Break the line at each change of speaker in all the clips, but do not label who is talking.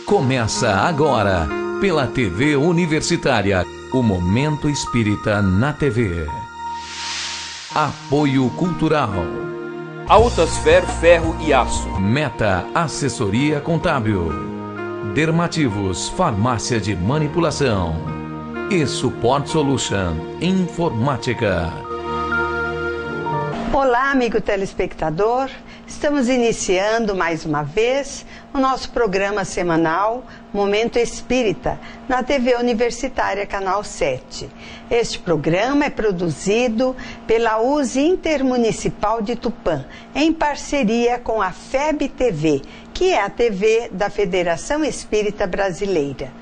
Começa agora, pela TV Universitária, o Momento Espírita na TV. Apoio Cultural.
Altasfer Ferro e Aço.
Meta Assessoria Contábil. Dermativos Farmácia de Manipulação. E Support Solution Informática.
Olá, amigo telespectador. Estamos iniciando mais uma vez o nosso programa semanal Momento Espírita na TV Universitária Canal 7. Este programa é produzido pela USE Intermunicipal de Tupã, em parceria com a FEB TV, que é a TV da Federação Espírita Brasileira.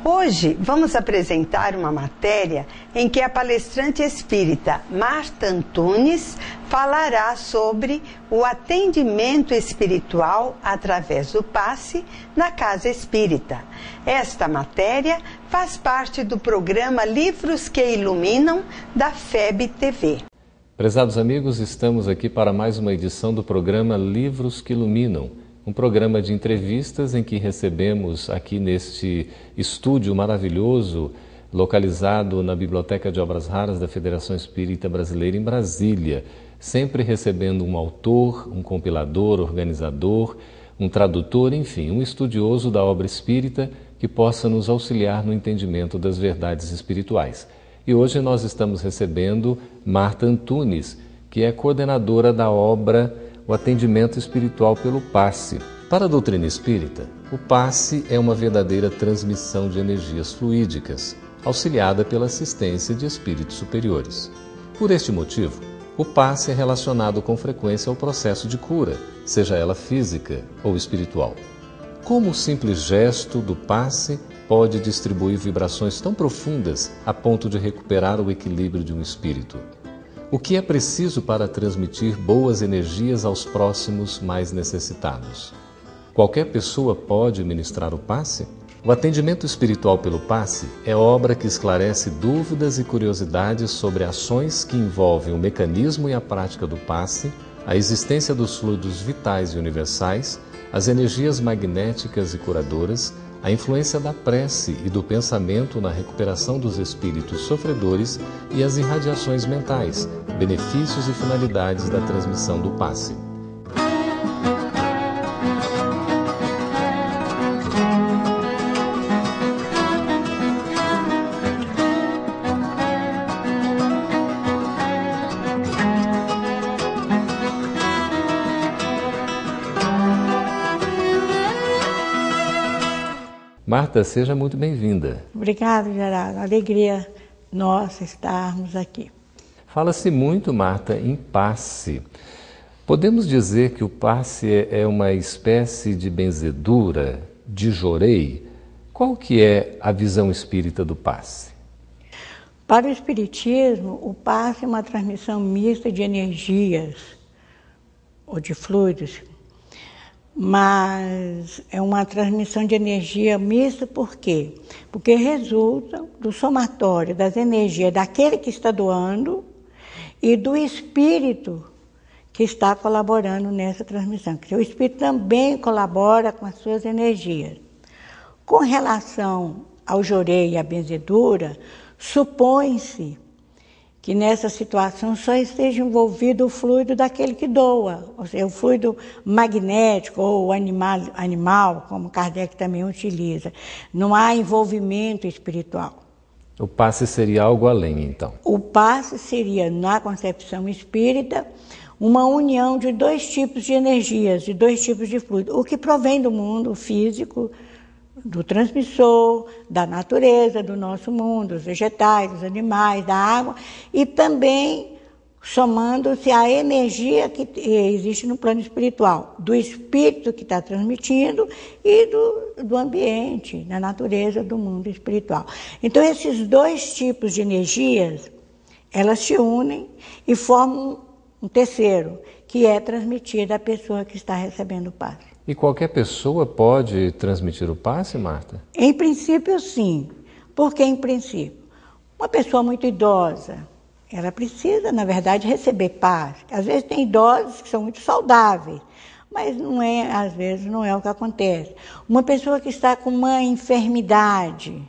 Hoje vamos apresentar uma matéria em que a palestrante espírita Marta Antunes falará sobre o atendimento espiritual através do passe na Casa Espírita. Esta matéria faz parte do programa Livros que Iluminam da FEB TV.
Prezados amigos, estamos aqui para mais uma edição do programa Livros que Iluminam. Um programa de entrevistas em que recebemos aqui neste estúdio maravilhoso, localizado na Biblioteca de Obras Raras da Federação Espírita Brasileira em Brasília, sempre recebendo um autor, um compilador, organizador, um tradutor, enfim, um estudioso da obra espírita que possa nos auxiliar no entendimento das verdades espirituais. E hoje nós estamos recebendo Marta Antunes, que é coordenadora da obra O Atendimento Espiritual pelo Passe. Para a doutrina espírita, o passe é uma verdadeira transmissão de energias fluídicas, auxiliada pela assistência de espíritos superiores. Por este motivo, o passe é relacionado com frequência ao processo de cura, seja ela física ou espiritual. Como o simples gesto do passe pode distribuir vibrações tão profundas a ponto de recuperar o equilíbrio de um espírito? O que é preciso para transmitir boas energias aos próximos mais necessitados? Qualquer pessoa pode ministrar o passe? O atendimento espiritual pelo passe é obra que esclarece dúvidas e curiosidades sobre ações que envolvem o mecanismo e a prática do passe, a existência dos fluidos vitais e universais, as energias magnéticas e curadoras, a influência da prece e do pensamento na recuperação dos espíritos sofredores e as irradiações mentais, benefícios e finalidades da transmissão do passe. Marta, seja muito bem-vinda.
Obrigada, Geraldo. Alegria nossa estarmos aqui.
Fala-se muito, Marta, em passe. Podemos dizer que o passe é uma espécie de benzedura, de jorei? Qual que é a visão espírita do passe?
Para o espiritismo, o passe é uma transmissão mista de energias ou de fluidos, mas é uma transmissão de energia mista por quê? Porque resulta do somatório das energias daquele que está doando e do espírito que está colaborando nessa transmissão. Porque o espírito também colabora com as suas energias. Com relação ao jorei e à benzedura, supõe-se que nessa situação só esteja envolvido o fluido daquele que doa, ou seja, o fluido magnético ou animal, como Kardec também utiliza. Não há envolvimento espiritual.
O passe seria algo além, então? O
passe seria, na concepção espírita, uma união de dois tipos de energias, de dois tipos de fluido. O que provém do mundo físico, do transmissor, da natureza, do nosso mundo, dos vegetais, dos animais, da água, e também somando-se a energia que existe no plano espiritual, do espírito que está transmitindo e do ambiente, da natureza do mundo espiritual. Então, esses dois tipos de energias, elas se unem e formam um terceiro, que é transmitido à pessoa que está recebendo o passe.
E qualquer pessoa pode transmitir o passe, Marta?
Em princípio, sim. Por que em princípio? Uma pessoa muito idosa, ela precisa, na verdade, receber passe. Às vezes tem idosos que são muito saudáveis, mas não é, às vezes não é o que acontece. Uma pessoa que está com uma enfermidade,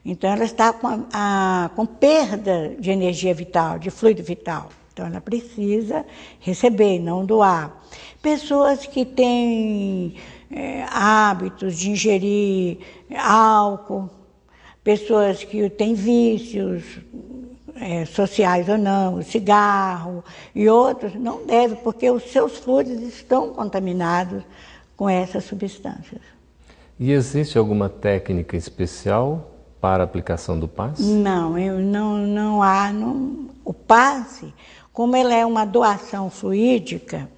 então ela está com perda de energia vital, de fluido vital. Então ela precisa receber, não doar. Pessoas que têm hábitos de ingerir álcool, pessoas que têm vícios sociais ou não, cigarro e outros, não deve, porque os seus fluidos estão contaminados com essas substâncias.
E existe alguma técnica especial para a aplicação do passe?
Não há. O passe, como ele é uma doação fluídica,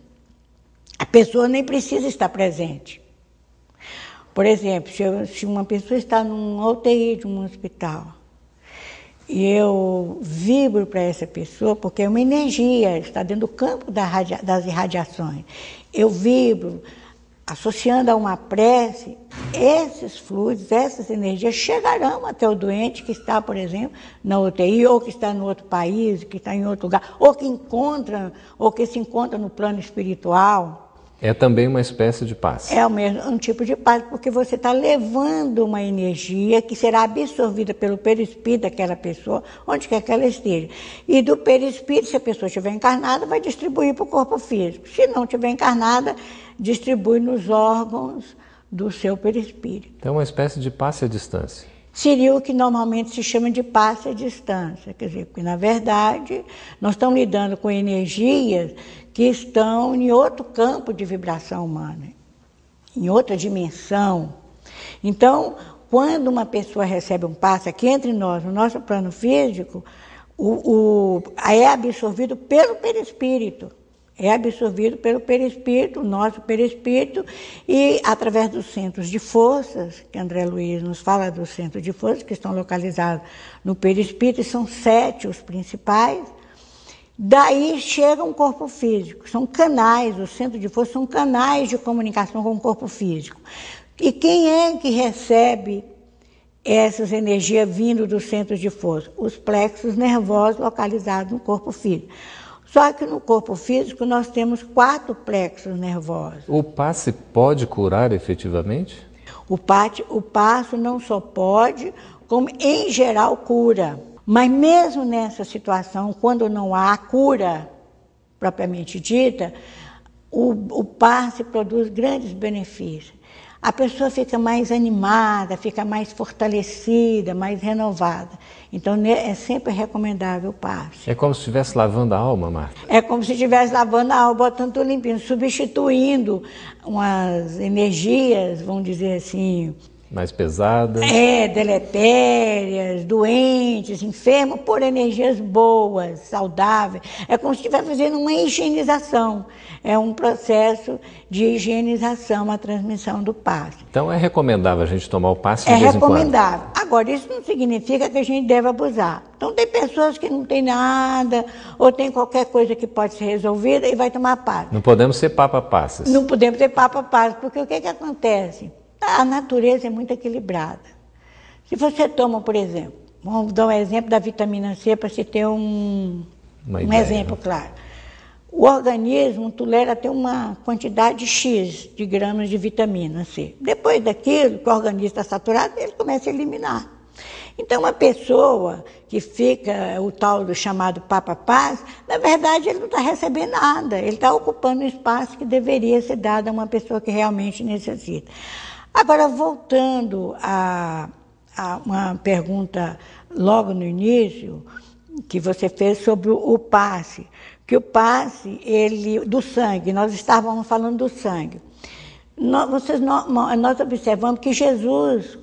a pessoa nem precisa estar presente. Por exemplo, se uma pessoa está numa UTI de um hospital, e eu vibro para essa pessoa, porque é uma energia, está dentro do campo das irradiações. Eu vibro, associando a uma prece, esses fluidos, essas energias chegarão até o doente que está, por exemplo, na UTI, ou que está em outro país, que está em outro lugar, ou que se encontra no plano espiritual.
É também uma espécie de passe.
É um tipo de passe, porque você está levando uma energia que será absorvida pelo perispírito daquela pessoa, onde quer que ela esteja. E do perispírito, se a pessoa estiver encarnada, vai distribuir para o corpo físico. Se não estiver encarnada, distribui nos órgãos do seu perispírito.
Então é uma espécie de passe à distância.
Seria o que normalmente se chama de passe à distância. Quer dizer, porque na verdade nós estamos lidando com energias que estão em outro campo de vibração humana, em outra dimensão. Então, quando uma pessoa recebe um passe aqui entre nós, no nosso plano físico, é absorvido pelo perispírito. É absorvido pelo perispírito, o nosso perispírito, e através dos centros de forças, que André Luiz nos fala dos centros de forças, que estão localizados no perispírito, e são 7 os principais. Daí chega um corpo físico, são canais, os centros de força são canais de comunicação com o corpo físico. E quem é que recebe essas energias vindo dos centros de força? Os plexos nervosos localizados no corpo físico. Só que no corpo físico nós temos 4 plexos nervosos.
O passe pode curar efetivamente?
O passe não só pode, como em geral cura. Mas mesmo nessa situação, quando não há cura propriamente dita, o passe produz grandes benefícios. A pessoa fica mais animada, fica mais fortalecida, mais renovada. Então é sempre recomendável o passe.
É como se estivesse lavando a alma, Marta?
É como se estivesse lavando a alma, botando tudo limpinho, substituindo umas energias, vamos dizer assim,
mais pesadas.
Deletérias, doentes, enfermos, por energias boas, saudáveis. É como se estivesse fazendo uma higienização. É um processo de higienização, a transmissão do passe.
Então é recomendável a gente tomar o passe de vez em quando? É
recomendável. Agora, isso não significa que a gente deve abusar. Então tem pessoas que não tem nada, ou tem qualquer coisa que pode ser resolvida e vai tomar passe.
Não podemos ser papa-passes.
Não podemos ser papa-passes, porque o que acontece? A natureza é muito equilibrada. Se você toma, por exemplo, vamos dar um exemplo da vitamina C para se ter um exemplo claro. O organismo tolera até uma quantidade X de gramas de vitamina C. Depois daquilo, que o organismo está saturado, ele começa a eliminar. Então, uma pessoa que fica o tal do chamado papa-paz, na verdade ele não está recebendo nada, ele está ocupando o espaço que deveria ser dado a uma pessoa que realmente necessita. Agora, voltando a uma pergunta logo no início, que você fez sobre o passe, que o passe, do sangue, nós estávamos falando do sangue. Nós observamos que Jesus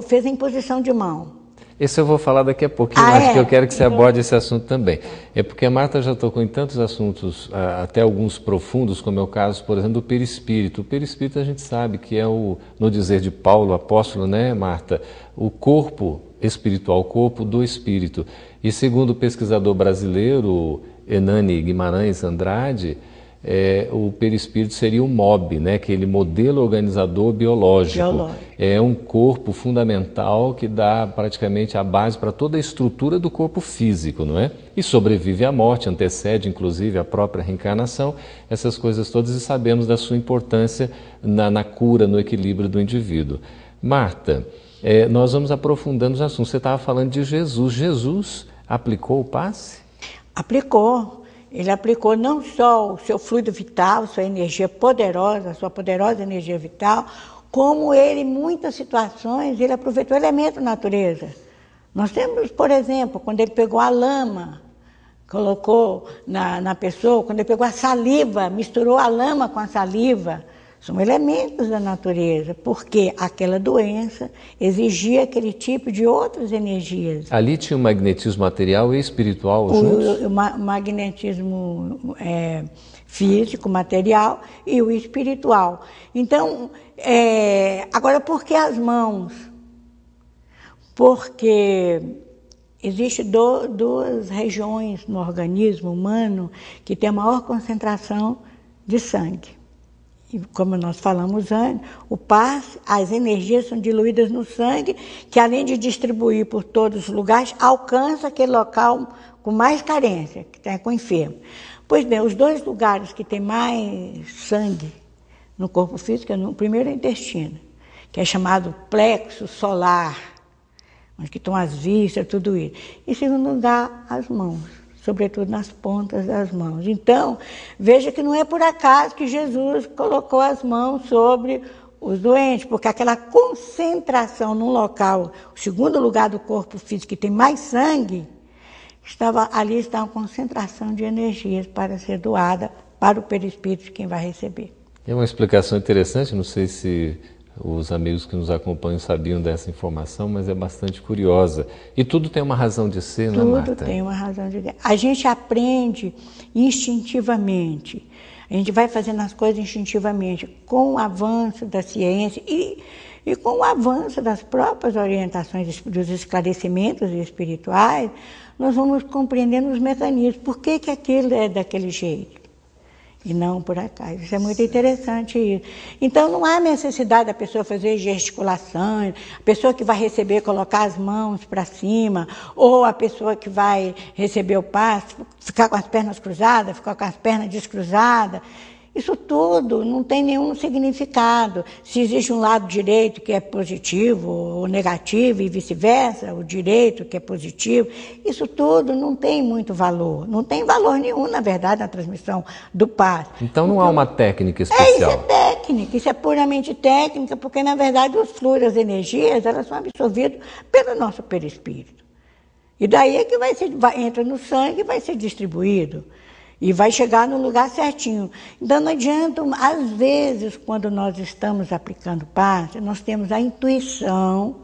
fez a imposição de mão.
Esse eu vou falar daqui a pouquinho, que eu quero que você aborde esse assunto também. É porque a Marta já tocou em tantos assuntos, até alguns profundos, como é o caso, por exemplo, do perispírito. O perispírito a gente sabe que é no dizer de Paulo, apóstolo, né, Marta? O corpo espiritual, o corpo do espírito. E segundo o pesquisador brasileiro, Hernani Guimarães Andrade, o perispírito seria o MOB, né? Aquele modelo organizador biológico. É um corpo fundamental que dá praticamente a base para toda a estrutura do corpo físico, não é? E sobrevive à morte, antecede inclusive a própria reencarnação, essas coisas todas, e sabemos da sua importância na cura, no equilíbrio do indivíduo. Marta, nós vamos aprofundando os assuntos. Você estava falando de Jesus. Jesus aplicou o passe?
Aplicou. Ele aplicou não só o seu fluido vital, sua energia poderosa, sua poderosa energia vital, como ele, em muitas situações, ele aproveitou elementos da natureza. Nós temos, por exemplo, quando ele pegou a lama, colocou na pessoa, quando ele pegou a saliva, misturou a lama com a saliva, são elementos da natureza, porque aquela doença exigia aquele tipo de outras energias.
Ali tinha um magnetismo material e espiritual juntos?
O magnetismo físico, material, e o espiritual. Então, agora, por que as mãos? Porque existem duas regiões no organismo humano que tem a maior concentração de sangue. E como nós falamos antes, o passe, as energias são diluídas no sangue, que além de distribuir por todos os lugares, alcança aquele local com mais carência, que está com o enfermo. Pois bem, os dois lugares que tem mais sangue no corpo físico, no primeiro é o intestino, que é chamado plexo solar, onde estão as vísceras, tudo isso. Em segundo lugar, as mãos, sobretudo nas pontas das mãos. Então, veja que não é por acaso que Jesus colocou as mãos sobre os doentes, porque aquela concentração num local, o segundo lugar do corpo físico que tem mais sangue, ali está uma concentração de energias para ser doada para o perispírito de quem vai receber.
É uma explicação interessante, não sei se os amigos que nos acompanham sabiam dessa informação, mas é bastante curiosa. E tudo tem uma razão de ser, não é, Marta?
Tudo tem uma razão de ser. A gente aprende instintivamente. A gente vai fazendo as coisas instintivamente, com o avanço da ciência e com o avanço das próprias orientações, dos esclarecimentos espirituais, nós vamos compreendendo os mecanismos. Por que aquilo é daquele jeito? E não por acaso. Isso é muito interessante isso. Então não há necessidade da pessoa fazer gesticulações, a pessoa que vai receber colocar as mãos para cima, ou a pessoa que vai receber o passe ficar com as pernas cruzadas, ficar com as pernas descruzadas. Isso tudo não tem nenhum significado. Se existe um lado direito que é positivo ou negativo e vice-versa, o direito que é positivo, isso tudo não tem muito valor. Não tem valor nenhum, na verdade, na transmissão do passe.
Então não há uma técnica especial?
Isso é técnica, isso é puramente técnica, porque na verdade os fluidos, as energias, elas são absorvidas pelo nosso perispírito. E daí é que entra no sangue e vai ser distribuído. E vai chegar no lugar certinho. Então não adianta, às vezes, quando nós estamos aplicando passe, nós temos a intuição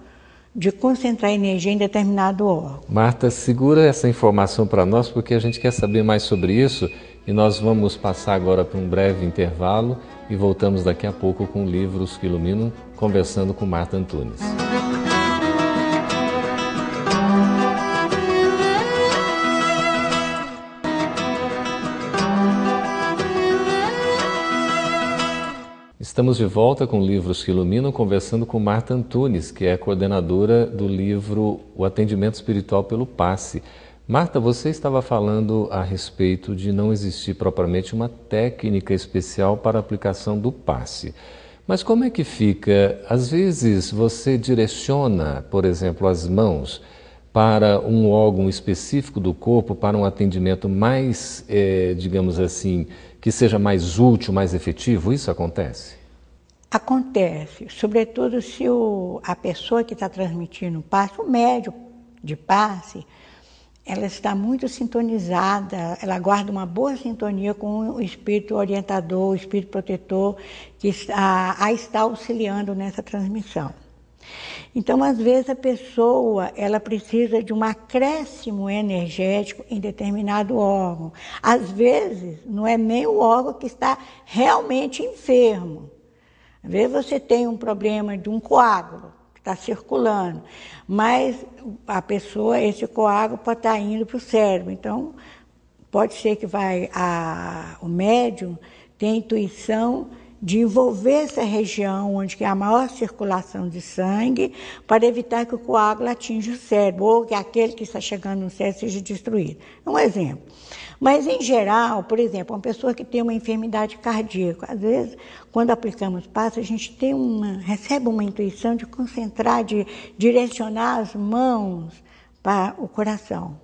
de concentrar energia em determinado órgão.
Marta, segura essa informação para nós, porque a gente quer saber mais sobre isso, e nós vamos passar agora para um breve intervalo e voltamos daqui a pouco com Livros que Iluminam, conversando com Marta Antunes. Estamos de volta com Livros que Iluminam, conversando com Marta Antunes, que é coordenadora do livro O Atendimento Espiritual pelo Passe. Marta, você estava falando a respeito de não existir propriamente uma técnica especial para a aplicação do passe. Mas como é que fica? Às vezes você direciona, por exemplo, as mãos para um órgão específico do corpo, para um atendimento mais, digamos assim, que seja mais útil, mais efetivo? Isso acontece?
Acontece, sobretudo se a pessoa que está transmitindo o passe, o médium de passe, ela está muito sintonizada, ela guarda uma boa sintonia com o espírito orientador, o espírito protetor que a está auxiliando nessa transmissão. Então, às vezes, a pessoa ela precisa de um acréscimo energético em determinado órgão. Às vezes, não é nem o órgão que está realmente enfermo. Às vezes você tem um problema de um coágulo que está circulando, mas a pessoa, esse coágulo pode estar indo para o cérebro. Então, Pode ser que o médium tenha a intuição de envolver essa região onde há a maior circulação de sangue para evitar que o coágulo atinja o cérebro ou que aquele que está chegando no cérebro seja destruído. Um exemplo. Mas, em geral, por exemplo, uma pessoa que tem uma enfermidade cardíaca, às vezes, quando aplicamos passe, a gente recebe uma intuição de concentrar, de direcionar as mãos para o coração.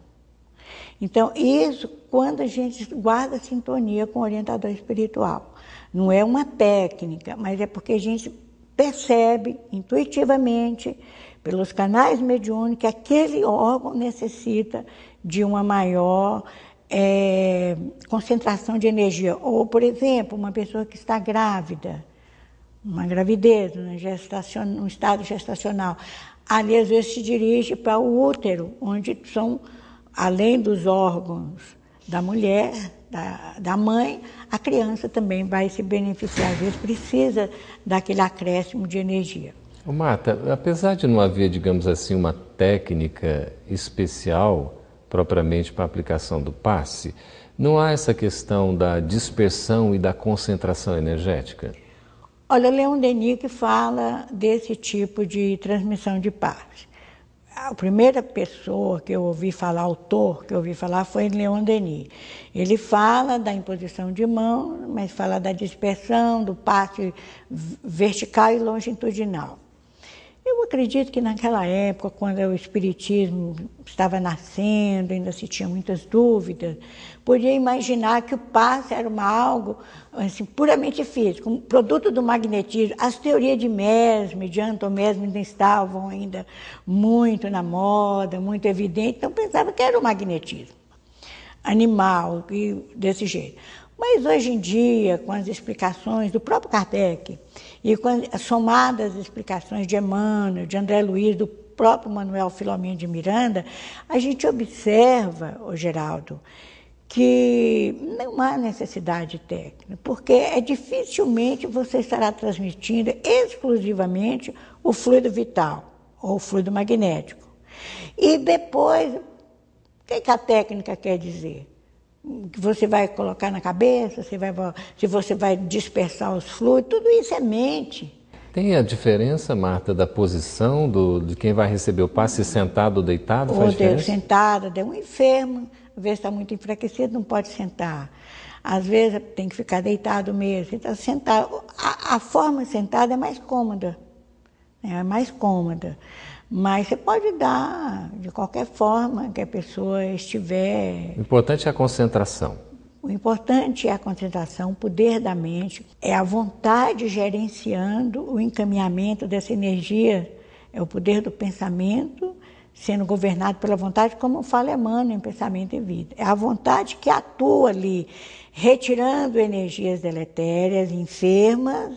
Então, isso quando a gente guarda sintonia com o orientador espiritual. Não é uma técnica, mas é porque a gente percebe intuitivamente, pelos canais mediúnicos, que aquele órgão necessita de uma maior concentração de energia. Ou, por exemplo, uma pessoa que está grávida, uma gravidez, um estado gestacional, ali às vezes se dirige para o útero, onde são, além dos órgãos da mulher, da mãe, a criança também vai se beneficiar, às vezes precisa daquele acréscimo de energia.
Marta, apesar de não haver, digamos assim, uma técnica especial propriamente para a aplicação do passe, não há essa questão da dispersão e da concentração energética?
Olha, Leon Denis que fala desse tipo de transmissão de passe. A primeira pessoa que eu ouvi falar, autor que eu ouvi falar, foi Leon Denis. Ele fala da imposição de mão, mas fala da dispersão, do passe vertical e longitudinal. Eu acredito que naquela época, quando o espiritismo estava nascendo, ainda se tinha muitas dúvidas, podia imaginar que o passe era algo assim, puramente físico, um produto do magnetismo. As teorias de Mesmer, de Antomesmer, ainda estavam ainda muito na moda, muito evidente, então pensava que era o magnetismo animal, desse jeito. Mas hoje em dia, com as explicações do próprio Kardec, e com as somadas explicações de Emmanuel, de André Luiz, do próprio Manuel Filomeno de Miranda, a gente observa, Geraldo, que não há necessidade técnica, porque dificilmente você estará transmitindo exclusivamente o fluido vital, ou o fluido magnético. E depois, o que a técnica quer dizer? Que você vai colocar na cabeça, se você vai dispersar os fluidos, tudo isso é mente.
Tem a diferença, Marta, da posição de quem vai receber o passe, sentado ou deitado?
Ou sentado, um enfermo, às vezes está muito enfraquecido, não pode sentar. Às vezes tem que ficar deitado mesmo. Então, sentado. A forma sentada é mais cômoda. Mas você pode dar de qualquer forma que a pessoa estiver.
O importante é a concentração.
O importante é a concentração, o poder da mente, é a vontade gerenciando o encaminhamento dessa energia, é o poder do pensamento sendo governado pela vontade, como fala Emmanuel em Pensamento e Vida. É a vontade que atua ali, retirando energias deletérias, enfermas,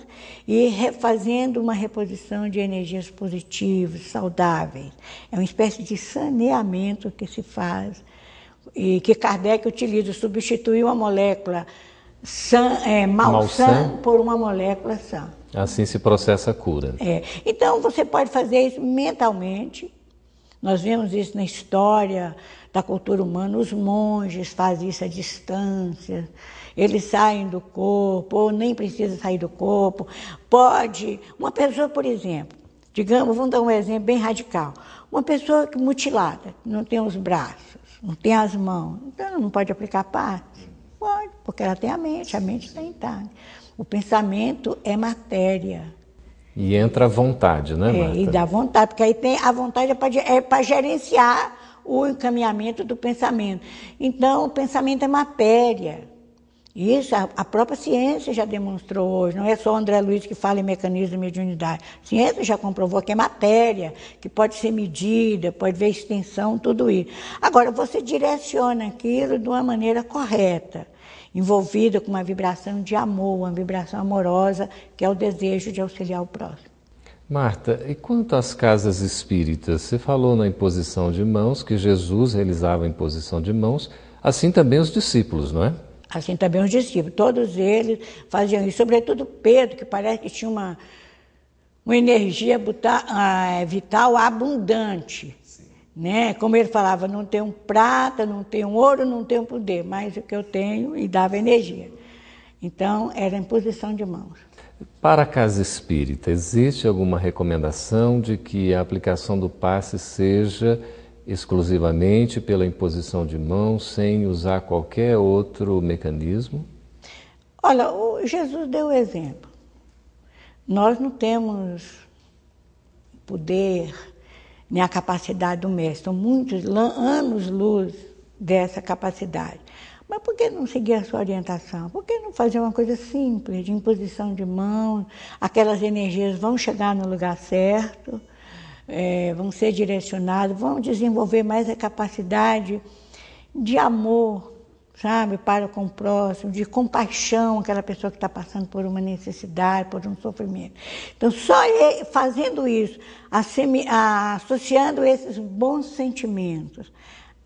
e refazendo uma reposição de energias positivas, saudáveis. É uma espécie de saneamento que se faz, e que Kardec utiliza, substituir uma molécula malsã por uma molécula sã.
Assim se processa a cura.
Então, você pode fazer isso mentalmente. Nós vemos isso na história da cultura humana, os monges fazem isso à distância, eles saem do corpo, ou nem precisa sair do corpo. Pode, uma pessoa, por exemplo, digamos, vamos dar um exemplo bem radical, uma pessoa mutilada, não tem os braços, não tem as mãos, então ela não pode aplicar passe? Pode, porque ela tem a mente está intacta. O pensamento é matéria.
E entra a vontade, né, Marta?
E dá vontade, porque aí tem a vontade para gerenciar o encaminhamento do pensamento. Então, o pensamento é matéria. Isso a própria ciência já demonstrou hoje. Não é só o André Luiz que fala em mecanismo de mediunidade. A ciência já comprovou que é matéria, que pode ser medida, pode ver extensão, tudo isso. Agora, você direciona aquilo de uma maneira correta, envolvida com uma vibração de amor, uma vibração amorosa, que é o desejo de auxiliar o próximo.
Marta, e quanto às casas espíritas? Você falou na imposição de mãos, que Jesus realizava a imposição de mãos, assim também os discípulos, não é?
Assim também os discípulos, todos eles faziam isso, sobretudo Pedro, que parece que tinha uma energia vital abundante. né? Como ele falava, não tenho prata, não tenho ouro, não tenho poder, mas o que eu tenho, e dava energia. Então, era a imposição de mãos.
Para a casa espírita, existe alguma recomendação de que a aplicação do passe seja exclusivamente pela imposição de mãos, sem usar qualquer outro mecanismo?
Olha, Jesus deu o exemplo. Nós não temos poder nem a capacidade do mestre, são muitos anos-luz dessa capacidade. Mas por que não seguir a sua orientação? Por que não fazer uma coisa simples, de imposição de mãos? Aquelas energias vão chegar no lugar certo, vão ser direcionadas, vão desenvolver mais a capacidade de amor, sabe, para com o próximo, de compaixão, aquela pessoa que está passando por uma necessidade, por um sofrimento. Então, só fazendo isso, associando esses bons sentimentos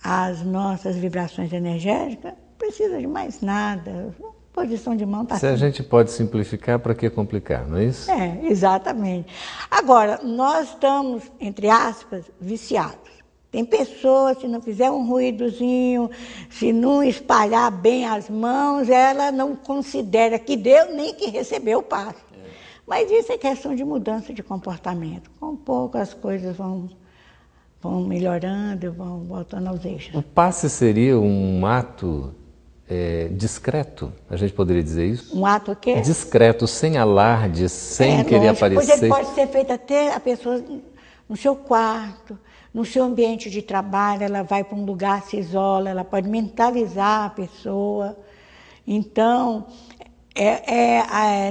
às nossas vibrações energéticas, não precisa de mais nada. Posição de mão está
Se a gente pode simplificar, para que complicar, não é isso?
Exatamente. Agora, nós estamos, entre aspas, viciados. Tem pessoas, se não fizer um ruídozinho, se não espalhar bem as mãos, ela não considera que deu nem que recebeu o passe. Mas isso é questão de mudança de comportamento. Com pouco as coisas vão melhorando, vão voltando aos eixos.
O passe seria um ato discreto, a gente poderia dizer isso?
Um ato o quê?
Discreto, sem alarde, sem querer
lógico,
aparecer.
Pois ele pode ser feito até a pessoa no seu quarto, no seu ambiente de trabalho, ela vai para um lugar, se isola, ela pode mentalizar a pessoa. Então,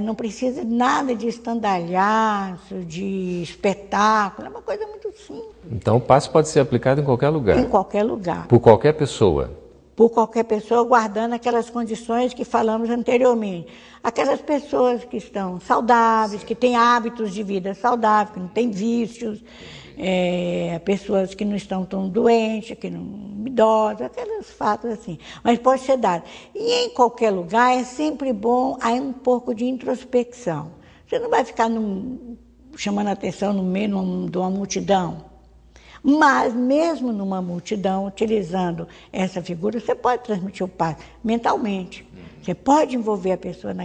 não precisa nada de estandalhaço, de espetáculo, é uma coisa muito simples.
Então, o passe pode ser aplicado em qualquer lugar?
Em qualquer lugar.
Por qualquer pessoa?
Por qualquer pessoa, guardando aquelas condições que falamos anteriormente. Aquelas pessoas que estão saudáveis, que têm hábitos de vida saudáveis, que não têm vícios, pessoas que não estão tão doentes, que não idosas, aqueles fatos assim. Mas pode ser dado. E em qualquer lugar é sempre bom aí um pouco de introspecção. Você não vai ficar chamando a atenção no meio de uma multidão. Mas mesmo numa multidão, utilizando essa figura, você pode transmitir o passe mentalmente. Você pode envolver a pessoa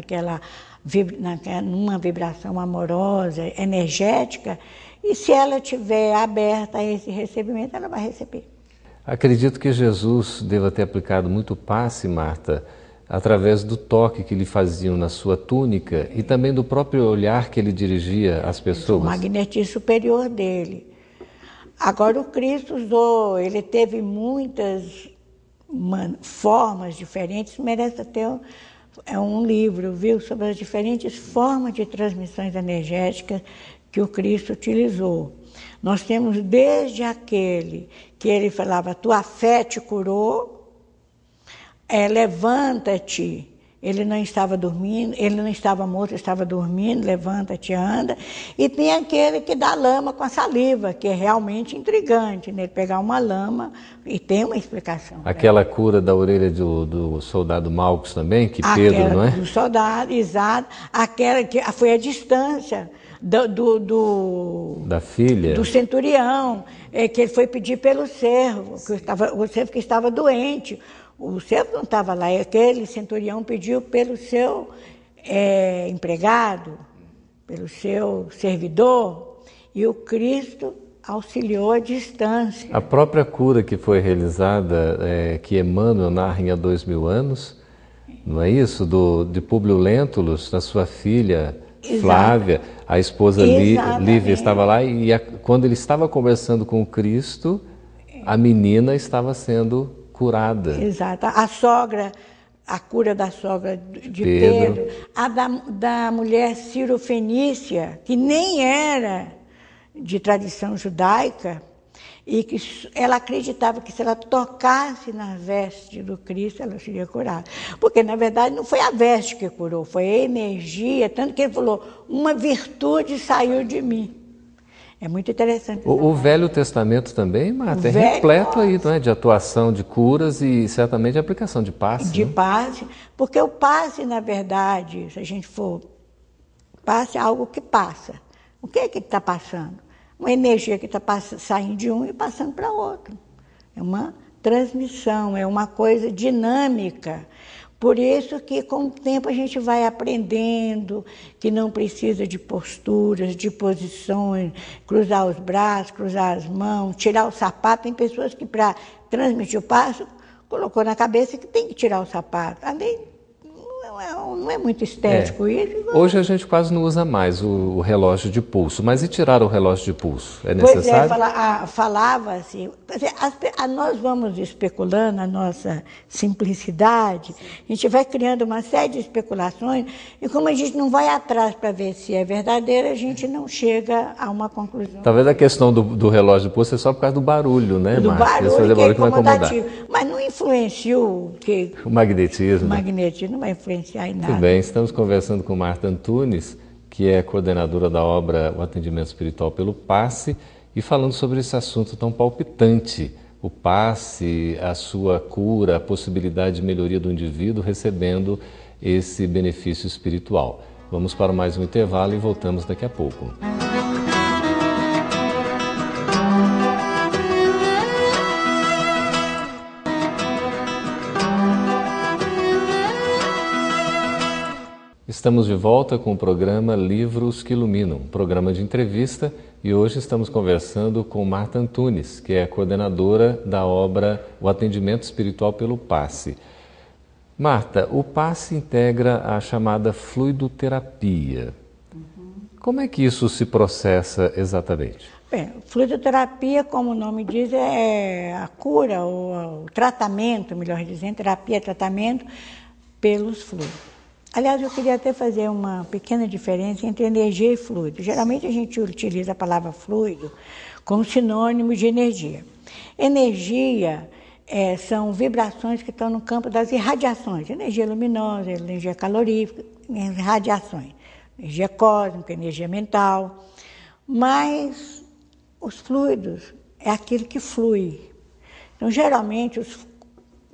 numa vibração amorosa, energética, e se ela estiver aberta a esse recebimento, ela vai receber.
Acredito que Jesus deva ter aplicado muito passe, Marta, através do toque que lhe faziam na sua túnica e também do próprio olhar que ele dirigia às pessoas.
O magnetismo superior dele. Agora o Cristo usou, ele teve muitas formas diferentes, merece até um livro, viu, sobre as diferentes formas de transmissões energéticas que o Cristo utilizou. Nós temos desde aquele que ele falava, tua fé te curou, levanta-te. Ele não estava dormindo, ele não estava morto, estava dormindo, levanta-te, anda. E tem aquele que dá lama com a saliva, que é realmente intrigante, né? Pegar uma lama e tem uma explicação.
Aquela cura da orelha do soldado Malcos também, que Pedro, não é?
Do soldado, exato. Aquela que foi a distância
da filha.
Do centurião, que ele foi pedir pelo servo, o servo que estava doente. O servo não estava lá, aquele centurião pediu pelo seu empregado, pelo seu servidor, e o Cristo auxiliou à distância.
A própria cura que foi realizada, que Emmanuel narra há 2000 anos, não é isso? De Públio Lentulus, da sua filha Flávia, a esposa Lívia estava lá, e quando ele estava conversando com o Cristo, a menina estava sendo curada.
Exato. A cura da sogra de Pedro, a da mulher Ciro-Fenícia, que nem era de tradição judaica, e que ela acreditava que se ela tocasse na veste do Cristo, ela seria curada. Porque, na verdade, não foi a veste que curou, foi a energia, tanto que ele falou, uma virtude saiu de mim. É muito interessante.
O Velho Testamento também, Marta, repleto aí, não é? De atuação de curas e certamente de aplicação de passe.
De passe, porque o passe, na verdade, se a gente for... Passe é algo que passa. O que é que está passando? uma energia que está saindo de um e passando para outro. É uma transmissão, é uma coisa dinâmica. Por isso que com o tempo a gente vai aprendendo que não precisa de posturas, de posições, cruzar os braços, cruzar as mãos, tirar o sapato. Tem pessoas que para transmitir o passo colocou na cabeça que tem que tirar o sapato. Além, não é muito estético isso.
Hoje a gente quase não usa mais o relógio de pulso, mas e tirar o relógio de pulso? É necessário?
Pois é, falava-se, nós vamos especulando a nossa simplicidade, a gente vai criando uma série de especulações, e como a gente não vai atrás para ver se é verdadeiro, a gente não chega a uma conclusão.
Talvez a questão do relógio de pulso é só por causa do barulho, né,
do
Márcia?
barulho, que é incomodativo. Mas não influenciou
o magnetismo.
O magnetismo não vai influenciar em nada.
Muito bem, estamos conversando com Marta Antunes, que é coordenadora da obra O Atendimento Espiritual pelo Passe, e falando sobre esse assunto tão palpitante, o passe, a sua cura, a possibilidade de melhoria do indivíduo recebendo esse benefício espiritual. Vamos para mais um intervalo e voltamos daqui a pouco. Estamos de volta com o programa Livros que Iluminam, um programa de entrevista, e hoje estamos conversando com Marta Antunes, que é coordenadora da obra O Atendimento Espiritual pelo Passe. Marta, o Passe integra a chamada fluidoterapia. Como é que isso se processa exatamente?
Bem, fluidoterapia, como o nome diz, é a cura, ou o tratamento, melhor dizendo, terapia, tratamento pelos fluidos. Aliás, eu queria até fazer uma pequena diferença entre energia e fluido. Geralmente a gente utiliza a palavra fluido como sinônimo de energia. Energia são vibrações que estão no campo das irradiações. Energia luminosa, energia calorífica, radiações. Energia cósmica, energia mental. Mas os fluidos é aquilo que flui. Então, geralmente,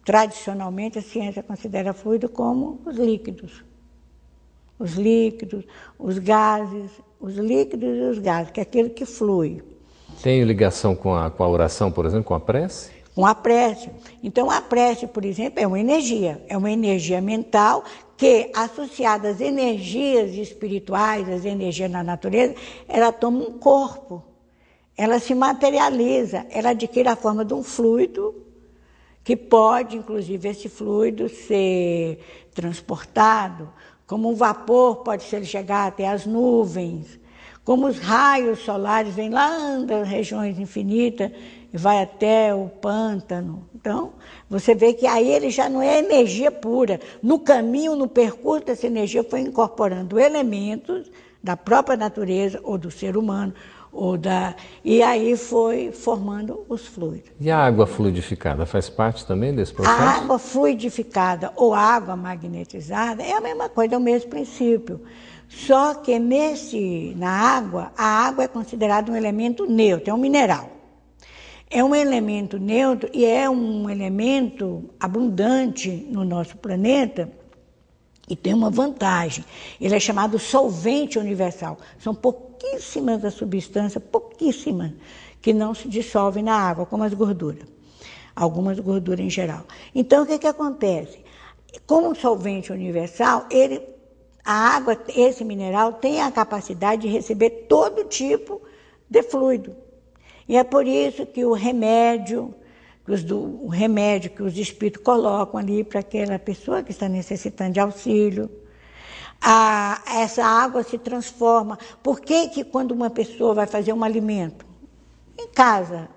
tradicionalmente, a ciência considera fluido como os líquidos. Os líquidos, os gases, os líquidos e os gases, que é aquilo que flui.
Tem ligação com a oração, por exemplo, com a prece?
Com a prece. Então, a prece, por exemplo, é uma energia mental que, associada às energias espirituais, às energias da natureza, ela toma um corpo, ela se materializa, ela adquire a forma de um fluido, que pode, inclusive, esse fluido ser transportado, como um vapor pode ser chegar até as nuvens, como os raios solares vêm lá das regiões infinitas e vai até o pântano. Então, você vê que aí ele já não é energia pura. No caminho, no percurso dessa energia, foi incorporando elementos da própria natureza ou do ser humano, e aí foi formando os fluidos.
E a água fluidificada faz parte também desse processo?
A água fluidificada ou água magnetizada é a mesma coisa, é o mesmo princípio. Só que a água é considerada um elemento neutro, é um mineral. É um elemento neutro e é um elemento abundante no nosso planeta. E tem uma vantagem, ele é chamado solvente universal. São pouquíssimas as substâncias, pouquíssimas, que não se dissolvem na água, como as gorduras. Algumas gorduras em geral. Então, o que acontece? Como solvente universal, a água, esse mineral, tem a capacidade de receber todo tipo de fluido. E é por isso que o remédio que os espíritos colocam ali para aquela pessoa que está necessitando de auxílio. Essa água se transforma. Por que quando uma pessoa vai fazer um alimento, em casa,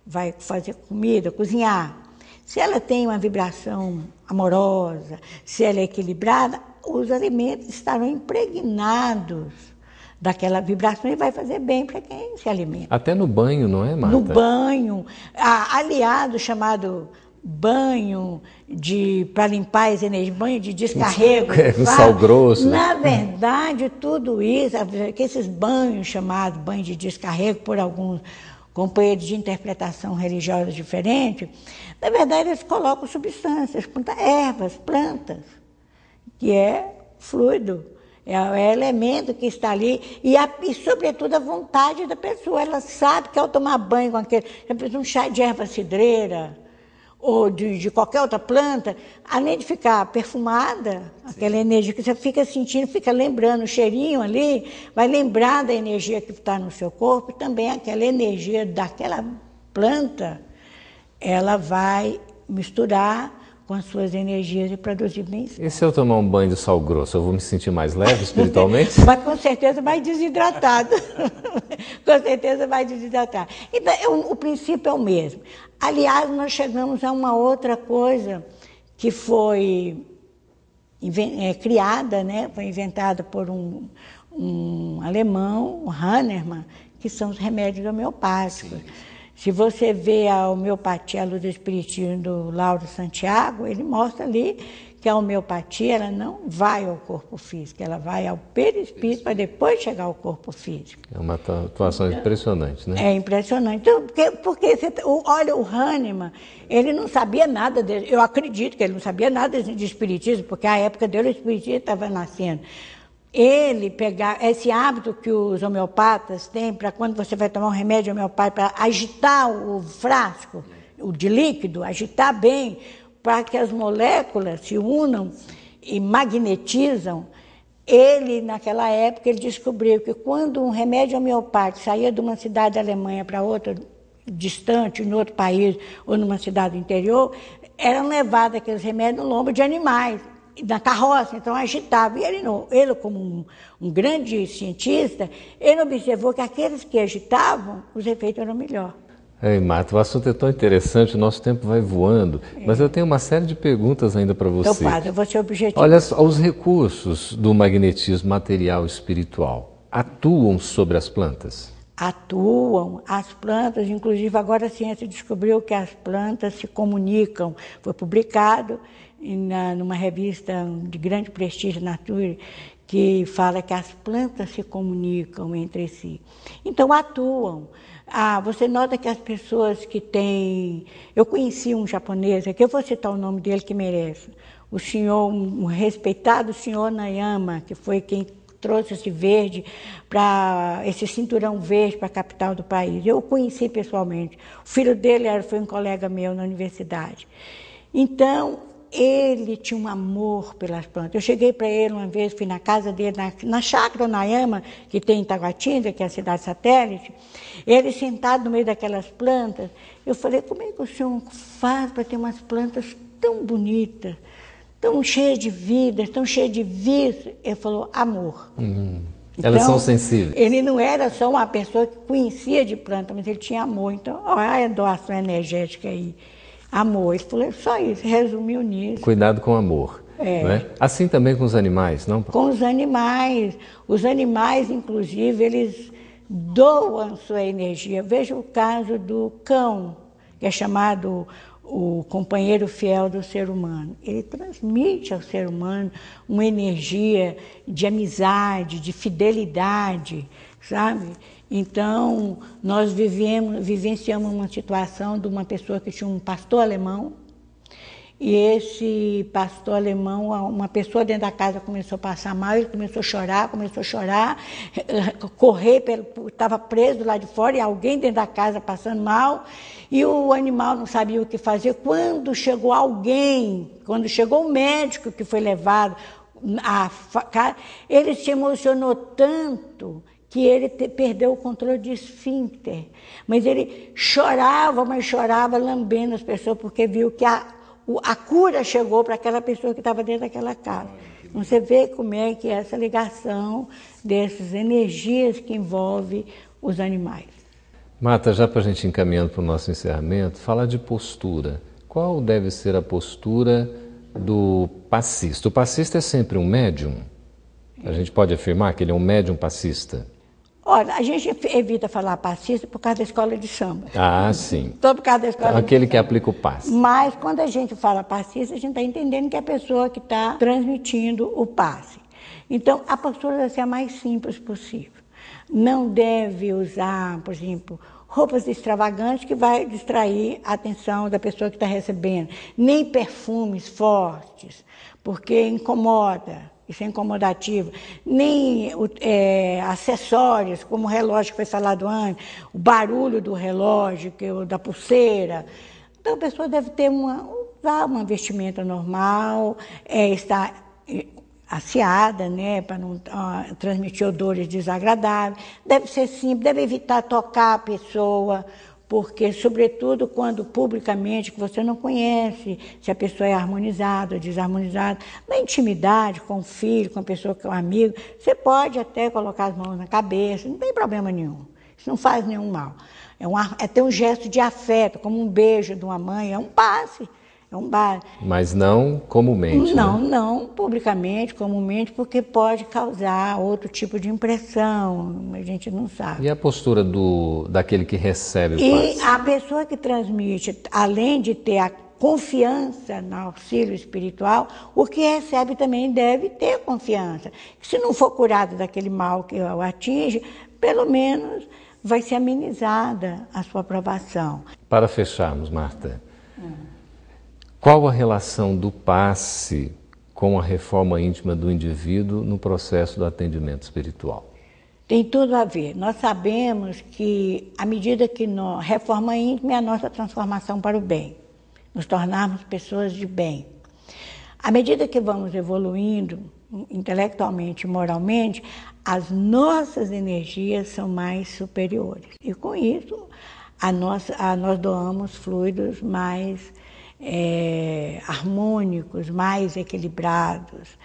vai fazer comida, cozinhar, se ela tem uma vibração amorosa, se ela é equilibrada, os alimentos estarão impregnados daquela vibração e vai fazer bem para quem se alimenta.
Até no banho, não é, Marta?
No banho. Aliado chamado banho para limpar as energias, banho de descarrego.
Com sal grosso.
Na verdade, tudo isso, que esses banhos chamados banho de descarrego por alguns companheiros de interpretação religiosa diferente, na verdade eles colocam substâncias, ervas, plantas, que é fluido, É o elemento que está ali e, sobretudo, a vontade da pessoa. Ela sabe que ao tomar banho com aquele, um chá de erva cidreira ou de qualquer outra planta, além de ficar perfumada, aquela energia que você fica sentindo, fica lembrando, o cheirinho ali, vai lembrar da energia que está no seu corpo, e também aquela energia daquela planta, ela vai misturar com as suas energias e produzir bem-estar.
E se eu tomar um banho de sal grosso, eu vou me sentir mais leve espiritualmente?
Mas com certeza vai desidratado. Com certeza vai desidratar. Então, o princípio é o mesmo. Aliás, nós chegamos a uma outra coisa que foi criada, né? Foi inventada por um alemão, o Hahnemann, que são os remédios homeopáticos. Sim. Se você vê a homeopatia, a luz do espiritismo do Lauro Santiago, ele mostra ali que a homeopatia ela não vai ao corpo físico, ela vai ao perispírito para depois chegar ao corpo físico.
É uma atuação impressionante, né?
É impressionante. Então, porque olha, o Hahnemann, ele não sabia nada dele. Eu acredito que ele não sabia nada de espiritismo, porque a época dele o espiritismo estava nascendo. Ele pegar esse hábito que os homeopatas têm para quando você vai tomar um remédio homeopático, para agitar o frasco, o de líquido, agitar bem, para que as moléculas se unam e magnetizam. Ele, naquela época, ele descobriu que quando um remédio homeopático saía de uma cidade da Alemanha para outra, distante, em outro país, ou numa cidade do interior, eram levados aqueles remédios no lombo de animais, na carroça, então agitava. E ele como um grande cientista, ele observou que aqueles que agitavam, os efeitos eram melhores.
Ei, Marta, o assunto é tão interessante, o nosso tempo vai voando, mas eu tenho uma série de perguntas ainda para você.
Então, padre, eu vou ser objetivo.
Olha, os recursos do magnetismo material e espiritual atuam sobre as plantas?
Atuam, as plantas, inclusive agora a ciência descobriu que as plantas se comunicam. Foi publicado numa revista de grande prestígio, Nature, que fala que as plantas se comunicam entre si. Então, atuam. Você nota que as pessoas que têm... Eu conheci um japonês, aqui eu vou citar o nome dele que merece, o senhor, um respeitado senhor Nayama, que foi quem trouxe esse cinturão verde para a capital do país. Eu o conheci pessoalmente. O filho dele foi um colega meu na universidade. Então, ele tinha um amor pelas plantas. Eu cheguei para ele uma vez, fui na casa dele, na chácara Nayama, que tem em Taguatinga, que é a cidade satélite, ele sentado no meio daquelas plantas. Eu falei, como é que o senhor faz para ter umas plantas tão bonitas, tão cheias de vida, tão cheias de vida? Ele falou, amor.
Elas
então,
são sensíveis.
Ele não era só uma pessoa que conhecia de planta, mas ele tinha amor. Então, olha a doação energética aí. Amor, ele falou só isso, resumiu nisso.
Cuidado com amor. Né? Assim também com os animais, não?
Com os animais. Os animais, inclusive, eles doam sua energia. Veja o caso do cão, que é chamado o companheiro fiel do ser humano. Ele transmite ao ser humano uma energia de amizade, de fidelidade, sabe? Então, nós vivenciamos uma situação de uma pessoa que tinha um pastor alemão, e esse pastor alemão, uma pessoa dentro da casa começou a passar mal, ele começou a chorar, correr, estava preso lá de fora, e alguém dentro da casa passando mal, e o animal não sabia o que fazer. Quando chegou o médico que foi levado, ele se emocionou tanto que ele perdeu o controle de esfíncter. Mas ele chorava, lambendo as pessoas, porque viu que a cura chegou para aquela pessoa que estava dentro daquela casa. Então, você vê como é que é essa ligação dessas energias que envolvem os animais.
Marta, já para a gente encaminhando para o nosso encerramento, falar de postura. Qual deve ser a postura do passista? O passista é sempre um médium? A gente pode afirmar que ele é um médium passista?
Olha, a gente evita falar passista por causa da escola de samba.
Sim.
Só por causa da escola
Aquele que aplica o passe.
Mas quando a gente fala passista, a gente está entendendo que é a pessoa que está transmitindo o passe. Então, a postura deve ser a mais simples possível. Não deve usar, por exemplo, roupas extravagantes que vai distrair a atenção da pessoa que está recebendo. Nem perfumes fortes, porque incomoda. isso é incomodativo, nem acessórios, como o relógio que foi falado antes, o barulho do relógio, da pulseira. Então a pessoa deve ter usar uma vestimenta normal, estar asseada, né, para não transmitir odores desagradáveis, deve ser simples, deve evitar tocar a pessoa, porque, sobretudo, quando publicamente, que você não conhece, se a pessoa é harmonizada ou desarmonizada, na intimidade, com o filho, com a pessoa que é um amigo, você pode até colocar as mãos na cabeça, não tem problema nenhum, isso não faz nenhum mal. É ter um gesto de afeto, como um beijo de uma mãe, é um passe.
Mas não comumente,
não,
né?
Não publicamente, comumente, porque pode causar outro tipo de impressão, a gente não sabe.
E a postura daquele que recebe o passe?
E a pessoa que transmite, além de ter a confiança no auxílio espiritual, o que recebe também deve ter confiança. Se não for curado daquele mal que o atinge, pelo menos vai ser amenizada a sua provação.
Para fecharmos, Marta, qual a relação do passe com a reforma íntima do indivíduo no processo do atendimento espiritual?
Tem tudo a ver. Nós sabemos que, à medida que reforma íntima é a nossa transformação para o bem, nos tornarmos pessoas de bem. À medida que vamos evoluindo intelectualmente e moralmente, as nossas energias são mais superiores. E com isso, nós doamos fluidos mais harmônicos, mais equilibrados.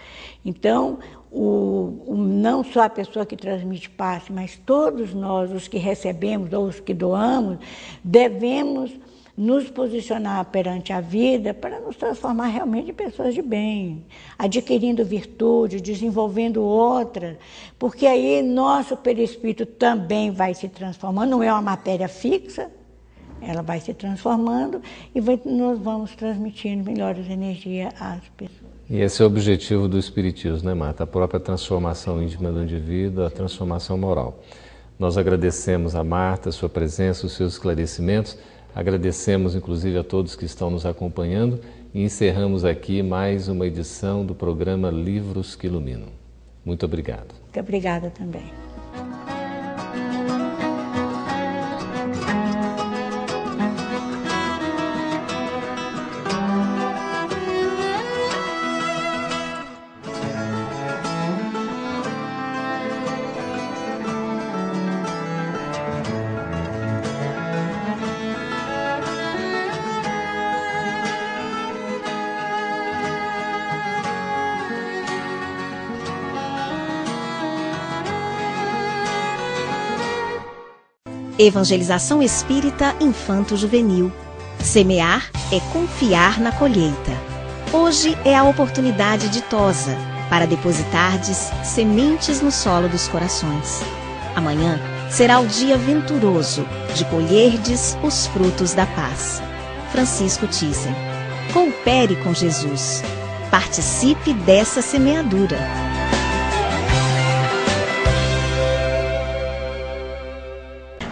Então, não só a pessoa que transmite passe, mas todos nós, os que recebemos ou os que doamos, devemos nos posicionar perante a vida para nos transformar realmente em pessoas de bem, adquirindo virtude, desenvolvendo outras, porque aí nosso perispírito também vai se transformando, não é uma matéria fixa, ela vai se transformando e nós vamos transmitindo melhores energias às pessoas.
E esse é o objetivo do Espiritismo, né, Marta? A própria transformação íntima do indivíduo, a transformação moral. Nós agradecemos a Marta, a sua presença, os seus esclarecimentos, agradecemos inclusive a todos que estão nos acompanhando e encerramos aqui mais uma edição do programa Livros que Iluminam. Muito obrigado.
Muito obrigada também.
Evangelização Espírita Infanto-Juvenil. Semear é confiar na colheita. Hoje é a oportunidade ditosa para depositardes sementes no solo dos corações. Amanhã será o dia venturoso de colherdes os frutos da paz. Francisco Thyssen. Coopere com Jesus. Participe dessa semeadura.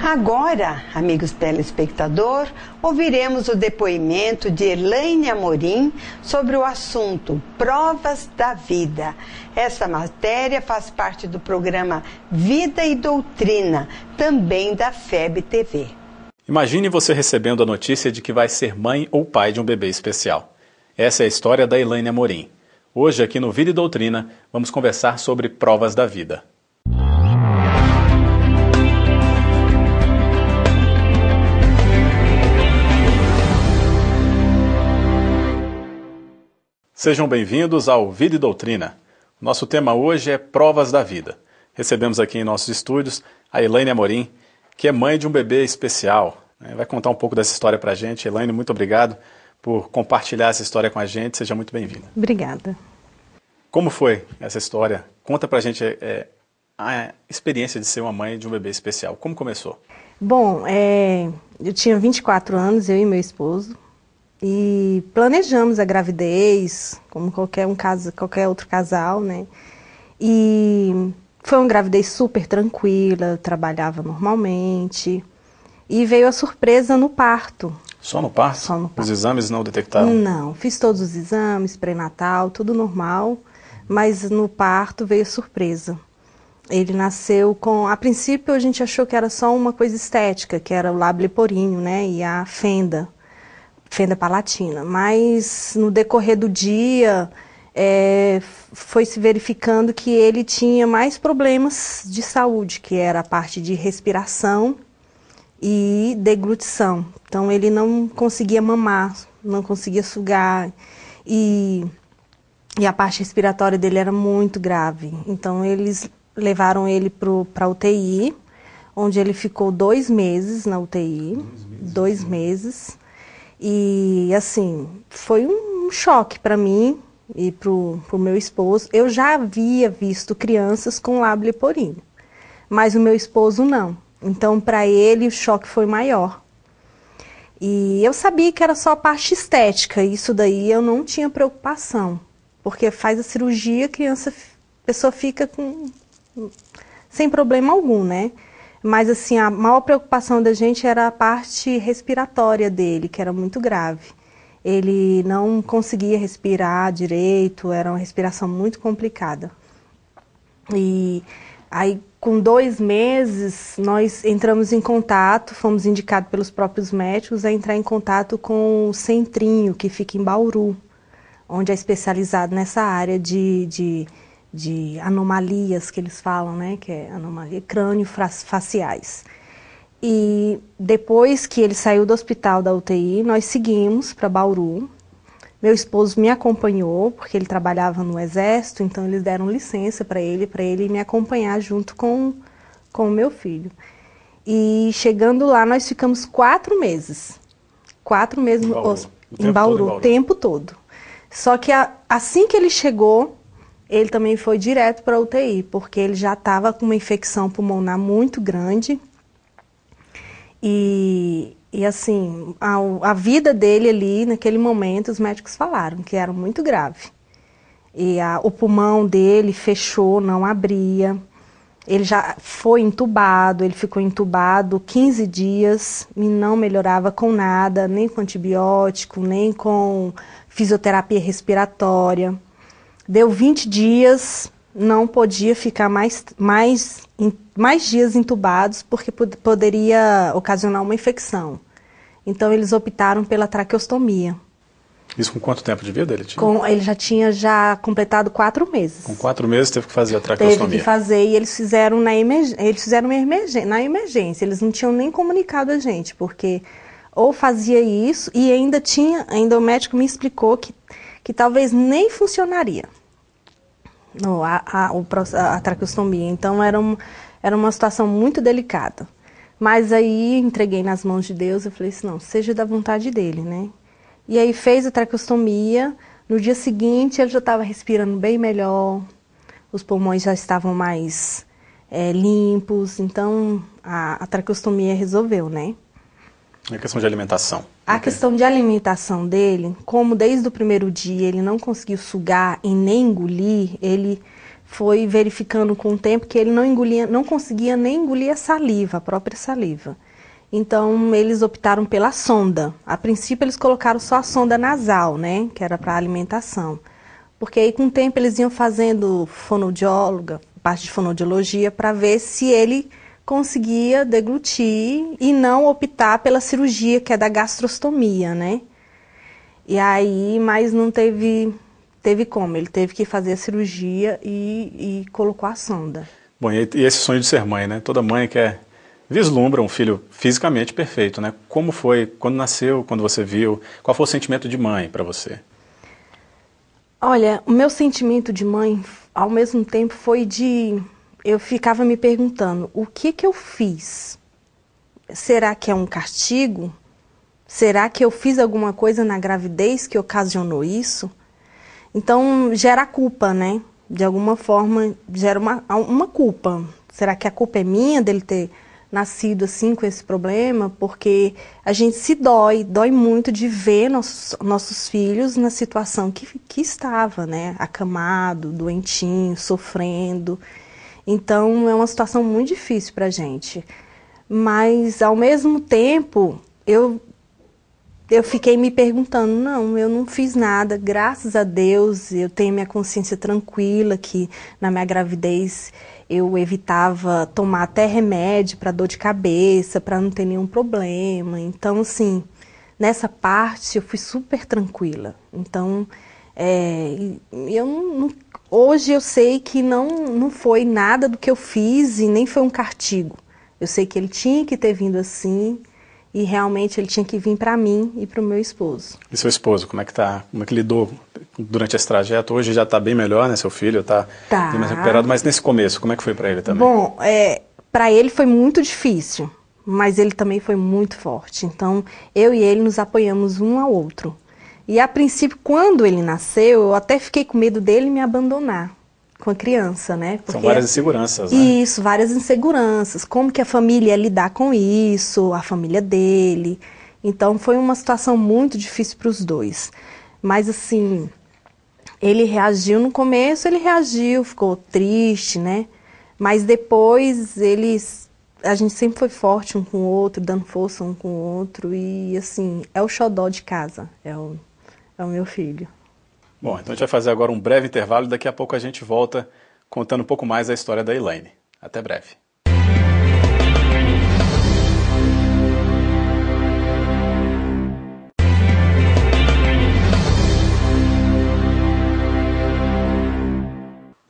Agora, amigos telespectadores, ouviremos o depoimento de Elaine Amorim sobre o assunto Provas da Vida. Essa matéria faz parte do programa Vida e Doutrina, também da FEB TV.
Imagine você recebendo a notícia de que vai ser mãe ou pai de um bebê especial. Essa é a história da Elaine Amorim. Hoje, aqui no Vida e Doutrina, vamos conversar sobre provas da vida. Sejam bem-vindos ao Vida e Doutrina. Nosso tema hoje é Provas da Vida. Recebemos aqui em nossos estúdios a Elaine Amorim, que é mãe de um bebê especial. Vai contar um pouco dessa história pra gente. Elaine, muito obrigado por compartilhar essa história com a gente. Seja muito bem-vinda.
Obrigada.
Como foi essa história? Conta pra gente a experiência de ser uma mãe de um bebê especial. Como começou?
Bom, eu tinha 24 anos, eu e meu esposo, e planejamos a gravidez, como qualquer outro casal, né? E foi uma gravidez super tranquila, eu trabalhava normalmente, e veio a surpresa no parto.
Só no parto?
Só no parto.
Os exames não detectaram?
Não, fiz todos os exames, pré-natal, tudo normal, mas no parto veio surpresa. Ele nasceu com... A princípio a gente achou que era só uma coisa estética, que era o lábio leporíneo, né, e a fenda palatina. Mas no decorrer do dia, foi se verificando que ele tinha mais problemas de saúde, que era a parte de respiração e deglutição. Então ele não conseguia mamar, não conseguia sugar, e a parte respiratória dele era muito grave. Então eles levaram ele para a UTI, onde ele ficou 2 meses na UTI, 2 meses. E assim, foi um choque para mim e para o meu esposo. Eu já havia visto crianças com lábio leporíneo, mas o meu esposo não. Então para ele o choque foi maior. E eu sabia que era só a parte estética, isso daí eu não tinha preocupação, porque faz a cirurgia, a pessoa fica sem problema algum, né? Mas assim, a maior preocupação da gente era a parte respiratória dele, que era muito grave. Ele não conseguia respirar direito, era uma respiração muito complicada. E aí, com 2 meses, nós entramos em contato, fomos indicados pelos próprios médicos a entrar em contato com o Centrinho, que fica em Bauru, onde é especializado nessa área de anomalias que eles falam, né, que é anomalia crânio-faciais. E depois que ele saiu do hospital da UTI, nós seguimos para Bauru. Meu esposo me acompanhou, porque ele trabalhava no Exército, então eles deram licença para ele me acompanhar junto com o meu filho. E chegando lá, nós ficamos 4 meses. 4 meses em Bauru, o tempo todo. Só que assim que ele chegou, ele também foi direto para a UTI, porque ele já estava com uma infecção pulmonar muito grande. E assim, a vida dele ali, naquele momento, os médicos falaram que era muito grave. E o pulmão dele fechou, não abria. Ele já foi entubado, ele ficou entubado 15 dias e não melhorava com nada, nem com antibiótico, nem com fisioterapia respiratória. Deu 20 dias, não podia ficar mais dias entubados, porque poderia ocasionar uma infecção. Então eles optaram pela traqueostomia.
Isso com quanto tempo de vida ele tinha?
Ele já tinha completado 4 meses.
Com 4 meses teve que fazer a traqueostomia.
Teve que fazer, e eles fizeram na emergência. Eles não tinham nem comunicado a gente, porque ou fazia isso, e ainda o médico me explicou que talvez nem funcionaria a traqueostomia. Então era uma situação muito delicada. Mas aí entreguei nas mãos de Deus, eu falei assim, não, seja da vontade dele, né? E aí fez a traqueostomia, no dia seguinte ele já estava respirando bem melhor, os pulmões já estavam mais limpos, então a traqueostomia resolveu, né?
A questão de alimentação.
A questão de alimentação dele, como desde o primeiro dia ele não conseguiu sugar e nem engolir, ele foi verificando com o tempo que ele não conseguia nem engolir a saliva, a própria saliva. Então eles optaram pela sonda. A princípio eles colocaram só a sonda nasal, né, que era para alimentação. Porque aí com o tempo eles iam fazendo fonoaudióloga, parte de fonoaudiologia, para ver se ele conseguia deglutir e não optar pela cirurgia, que é da gastrostomia, né? E aí, mas não teve como, ele teve que fazer a cirurgia e colocou a sonda.
Bom, e esse sonho de ser mãe, né? Toda mãe vislumbra um filho fisicamente perfeito, né? Como foi quando nasceu, quando você viu? Qual foi o sentimento de mãe para você?
Olha, o meu sentimento de mãe, ao mesmo tempo, foi eu ficava me perguntando, o que eu fiz? Será que é um castigo? Será que eu fiz alguma coisa na gravidez que ocasionou isso? Então, gera culpa, né? De alguma forma, gera uma culpa. Será que a culpa é minha dele ter nascido assim com esse problema? Porque a gente se dói muito de ver nossos filhos na situação que estava, né? Acamado, doentinho, sofrendo. Então, é uma situação muito difícil para a gente. Mas, ao mesmo tempo, eu eu fiquei me perguntando, não, eu não fiz nada, graças a Deus, eu tenho minha consciência tranquila, que na minha gravidez eu evitava tomar até remédio para dor de cabeça, para não ter nenhum problema. Então, assim, nessa parte eu fui super tranquila. Então, hoje eu sei que não foi nada do que eu fiz e nem foi um castigo. Eu sei que ele tinha que ter vindo assim e realmente ele tinha que vir para mim e para o meu esposo.
E seu esposo, como é que tá? Como é que lidou durante esse trajeto? Hoje já está bem melhor, né? Seu filho está bem mais recuperado, mas nesse começo, como é que foi para ele também?
Bom, para ele foi muito difícil, mas ele também foi muito forte. Então, eu e ele nos apoiamos um ao outro. E a princípio, quando ele nasceu, eu até fiquei com medo dele me abandonar com a criança, né?
São várias inseguranças, né?
Isso, várias inseguranças. Como que a família ia lidar com isso, a família dele. Então, foi uma situação muito difícil para os dois. Mas, assim, ele reagiu no começo, ele reagiu, ficou triste, né? Mas depois, a gente sempre foi forte um com o outro, dando força um com o outro. E, assim, é o xodó de casa, é o meu filho.
Bom, então a gente vai fazer agora um breve intervalo e daqui a pouco a gente volta contando um pouco mais a história da Elaine. Até breve.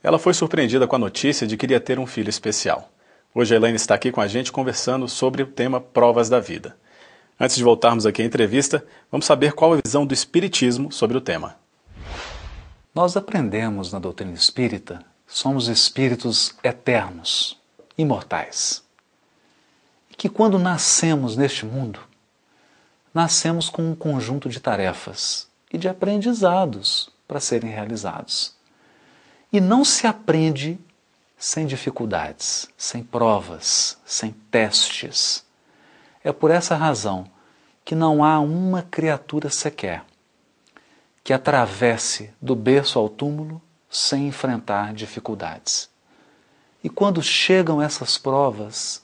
Ela foi surpreendida com a notícia de que iria ter um filho especial. Hoje a Elaine está aqui com a gente conversando sobre o tema Provas da Vida. Antes de voltarmos aqui à entrevista, vamos saber qual a visão do Espiritismo sobre o tema.
Nós aprendemos na doutrina espírita, somos espíritos eternos, imortais. E que quando nascemos neste mundo, nascemos com um conjunto de tarefas e de aprendizados para serem realizados. E não se aprende sem dificuldades, sem provas, sem testes. É por essa razão que não há uma criatura sequer que atravesse do berço ao túmulo sem enfrentar dificuldades. E quando chegam essas provas,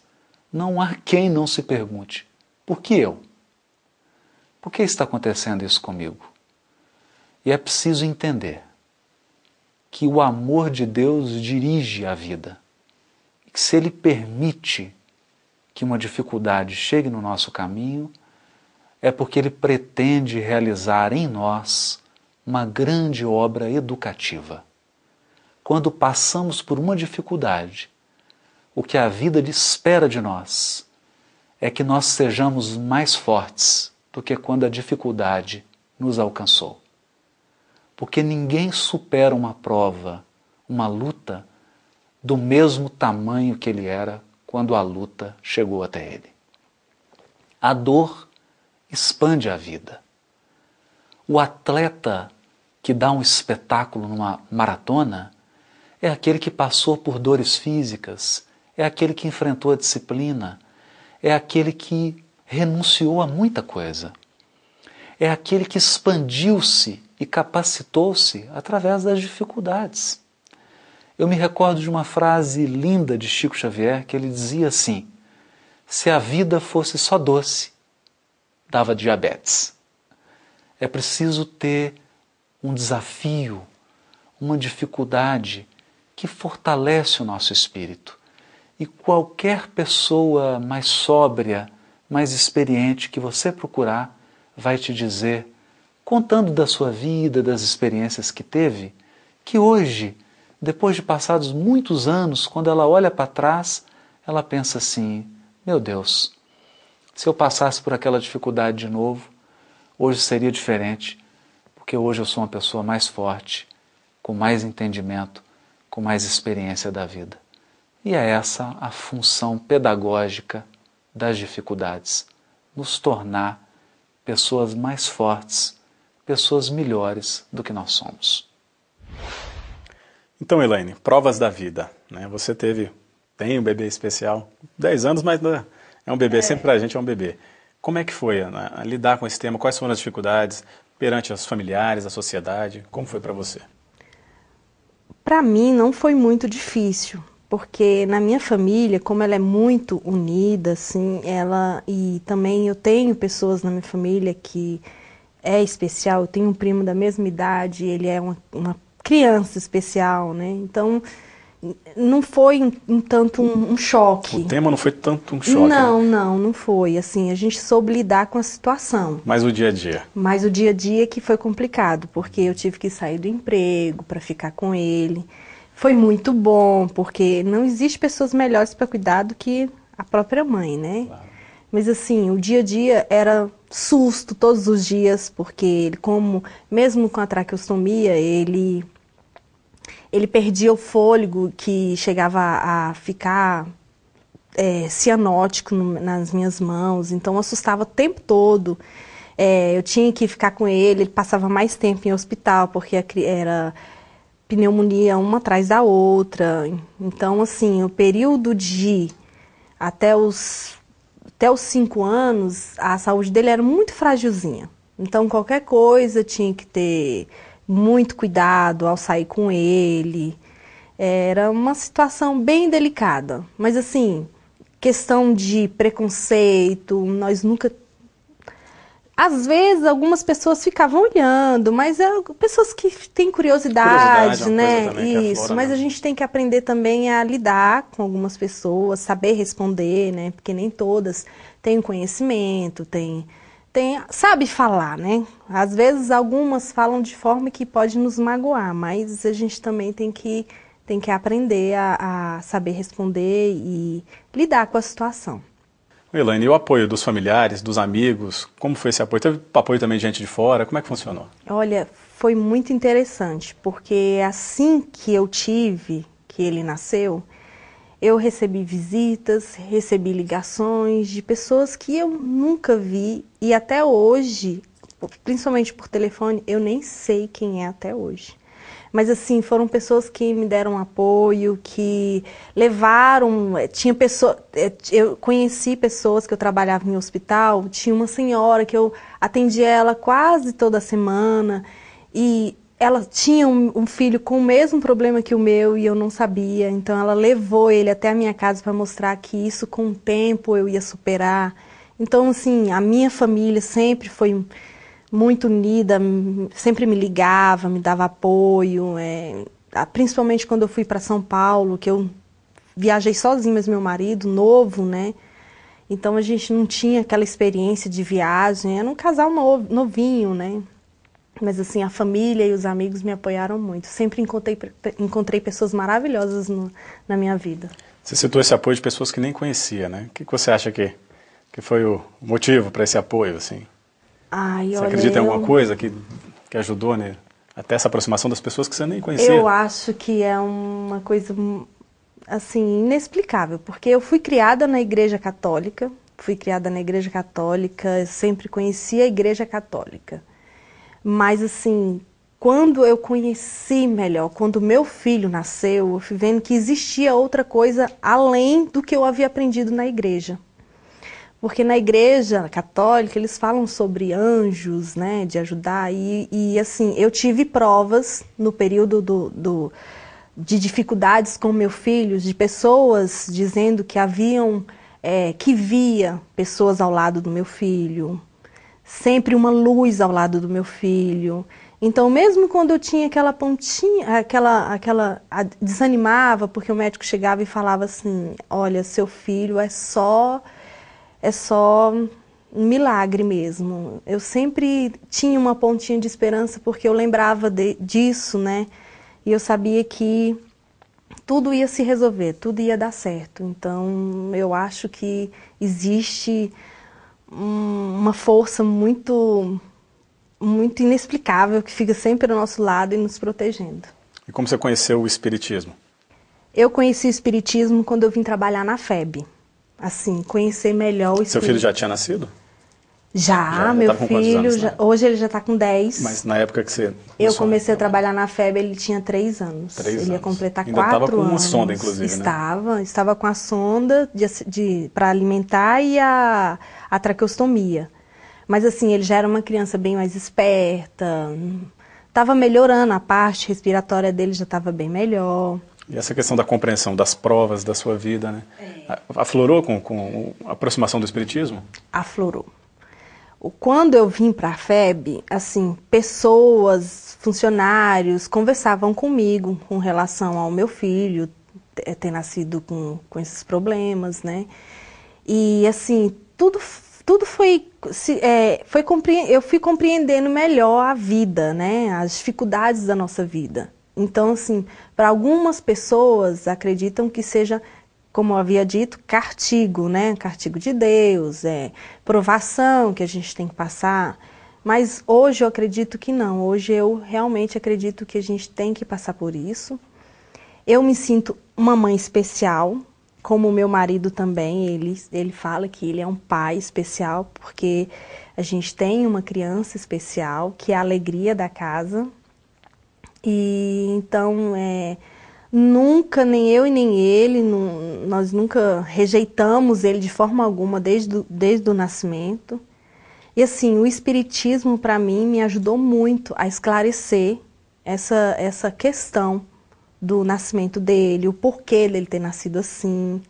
não há quem não se pergunte, por que eu? Por que está acontecendo isso comigo? E é preciso entender que o amor de Deus dirige a vida. E que se Ele permite que uma dificuldade chegue no nosso caminho, é porque Ele pretende realizar em nós uma grande obra educativa. Quando passamos por uma dificuldade, o que a vida espera de nós é que nós sejamos mais fortes do que quando a dificuldade nos alcançou. Porque ninguém supera uma prova, uma luta, do mesmo tamanho que ele era quando a luta chegou até ele. A dor expande a vida. O atleta que dá um espetáculo numa maratona é aquele que passou por dores físicas, é aquele que enfrentou a disciplina, é aquele que renunciou a muita coisa, é aquele que expandiu-se e capacitou-se através das dificuldades. Eu me recordo de uma frase linda de Chico Xavier que ele dizia assim: se a vida fosse só doce, dava diabetes. É preciso ter um desafio, uma dificuldade que fortalece o nosso espírito. E qualquer pessoa mais sóbria, mais experiente que você procurar, vai te dizer, contando da sua vida, das experiências que teve, que hoje, depois de passados muitos anos, quando ela olha para trás, ela pensa assim: meu Deus, se eu passasse por aquela dificuldade de novo, hoje seria diferente, porque hoje eu sou uma pessoa mais forte, com mais entendimento, com mais experiência da vida. E é essa a função pedagógica das dificuldades, nos tornar pessoas mais fortes, pessoas melhores do que nós somos.
Então, Elaine, provas da vida, né? Você tem um bebê especial, 10 anos, mas é um bebê, sempre pra gente é um bebê. Como é que foi, né, lidar com esse tema? Quais foram as dificuldades perante os familiares, a sociedade? Como foi para você?
Para mim não foi muito difícil, porque na minha família, como ela é muito unida, assim, e também eu tenho pessoas na minha família que é especial. Eu tenho um primo da mesma idade, ele é uma criança especial, né? Então, não foi tanto um choque.
O tema não foi tanto um choque,
Não,
né?
não foi. Assim, a gente soube lidar com a situação.
Mas o dia a dia?
Mas o dia a dia que foi complicado, porque eu tive que sair do emprego para ficar com ele. Foi muito bom, porque não existe pessoas melhores para cuidar do que a própria mãe, né? Claro. Mas assim, o dia a dia era susto todos os dias, porque ele, mesmo com a traqueostomia, ele perdia o fôlego, que chegava a ficar cianótico nas minhas mãos, então assustava o tempo todo. Eu tinha que ficar com ele passava mais tempo em hospital, porque era pneumonia uma atrás da outra. Então, assim, o período até os 5 anos, a saúde dele era muito frágilzinha. Então, qualquer coisa tinha que ter muito cuidado ao sair com ele. Era uma situação bem delicada. Mas, assim, questão de preconceito, nós nunca... Às vezes, algumas pessoas ficavam olhando, mas pessoas que têm curiosidade, né? Isso, mas a gente tem que aprender também a lidar com algumas pessoas, saber responder, né? Porque nem todas têm conhecimento, sabe falar, né? Às vezes, algumas falam de forma que pode nos magoar, mas a gente também tem que aprender a saber responder e lidar com a situação.
Elaine, e o apoio dos familiares, dos amigos, como foi esse apoio? Teve apoio também de gente de fora? Como é que funcionou?
Olha, foi muito interessante, porque assim que ele nasceu, eu recebi visitas, recebi ligações de pessoas que eu nunca vi, e até hoje, principalmente por telefone, eu nem sei quem é até hoje. Mas assim, foram pessoas que me deram apoio, que levaram, eu conheci pessoas que eu trabalhava em hospital, tinha uma senhora que eu atendia ela quase toda semana, e ela tinha um filho com o mesmo problema que o meu e eu não sabia, então ela levou ele até a minha casa para mostrar que isso com o tempo eu ia superar. Então assim, a minha família sempre foi muito unida, sempre me ligava, me dava apoio, principalmente quando eu fui para São Paulo, que eu viajei sozinha, mas meu marido, novo, né? Então a gente não tinha aquela experiência de viagem, era um casal novinho, né? Mas assim, a família e os amigos me apoiaram muito. Sempre encontrei pessoas maravilhosas na minha vida.
Você citou esse apoio de pessoas que nem conhecia, né? O que você acha que foi o motivo para esse apoio, assim? Você acredita em alguma coisa que ajudou, né, até essa aproximação das pessoas que você nem conhecia?
Eu acho que é uma coisa, assim, inexplicável, porque eu fui criada na Igreja Católica, eu sempre conheci a Igreja Católica. Mas, assim, quando eu conheci melhor, quando meu filho nasceu, eu fui vendo que existia outra coisa além do que eu havia aprendido na igreja. Porque na Igreja Católica eles falam sobre anjos, né, de ajudar, e assim, eu tive provas no período de dificuldades com meu filho, de pessoas dizendo que que via pessoas ao lado do meu filho, sempre uma luz ao lado do meu filho. Então, mesmo quando eu tinha aquela pontinha, desanimava, porque o médico chegava e falava assim, olha, seu filho é só um milagre mesmo. Eu sempre tinha uma pontinha de esperança porque eu lembrava disso, né? E eu sabia que tudo ia se resolver, tudo ia dar certo. Então, eu acho que existe uma força muito, muito inexplicável que fica sempre ao nosso lado e nos protegendo.
E como você conheceu o Espiritismo?
Eu conheci o Espiritismo quando eu vim trabalhar na FEB. Assim, conhecer melhor o Espiritismo.
Seu filho já tinha nascido?
Já meu filho, anos, né? Hoje ele já está com 10.
Mas na época que você...
Eu comecei a trabalhar na FEB, ele tinha 3 anos. Ele ia completar 4 anos. Ainda estava com uma
sonda, inclusive,
Estava com a sonda para alimentar e a traqueostomia. Mas assim, ele já era uma criança bem mais esperta, estava melhorando, a parte respiratória dele já estava bem melhor.
E essa questão da compreensão das provas da sua vida, né? Aflorou com a aproximação do Espiritismo?
Aflorou. Quando eu vim para a FEB, assim, pessoas, funcionários conversavam comigo com relação ao meu filho ter nascido com esses problemas, né? E assim, tudo eu fui compreendendo melhor a vida, né? As dificuldades da nossa vida. Então, assim, para algumas pessoas acreditam que seja, como eu havia dito, castigo, né? Castigo de Deus, provação que a gente tem que passar. Mas hoje eu acredito que não. Hoje eu realmente acredito que a gente tem que passar por isso. Eu me sinto uma mãe especial, como o meu marido também. Ele fala que ele é um pai especial, porque a gente tem uma criança especial, que é a alegria da casa. E então, nunca, nem eu e nem ele, nós nunca rejeitamos ele de forma alguma desde o nascimento. E assim, o Espiritismo para mim me ajudou muito a esclarecer essa questão do nascimento dele, o porquê dele ter nascido assim.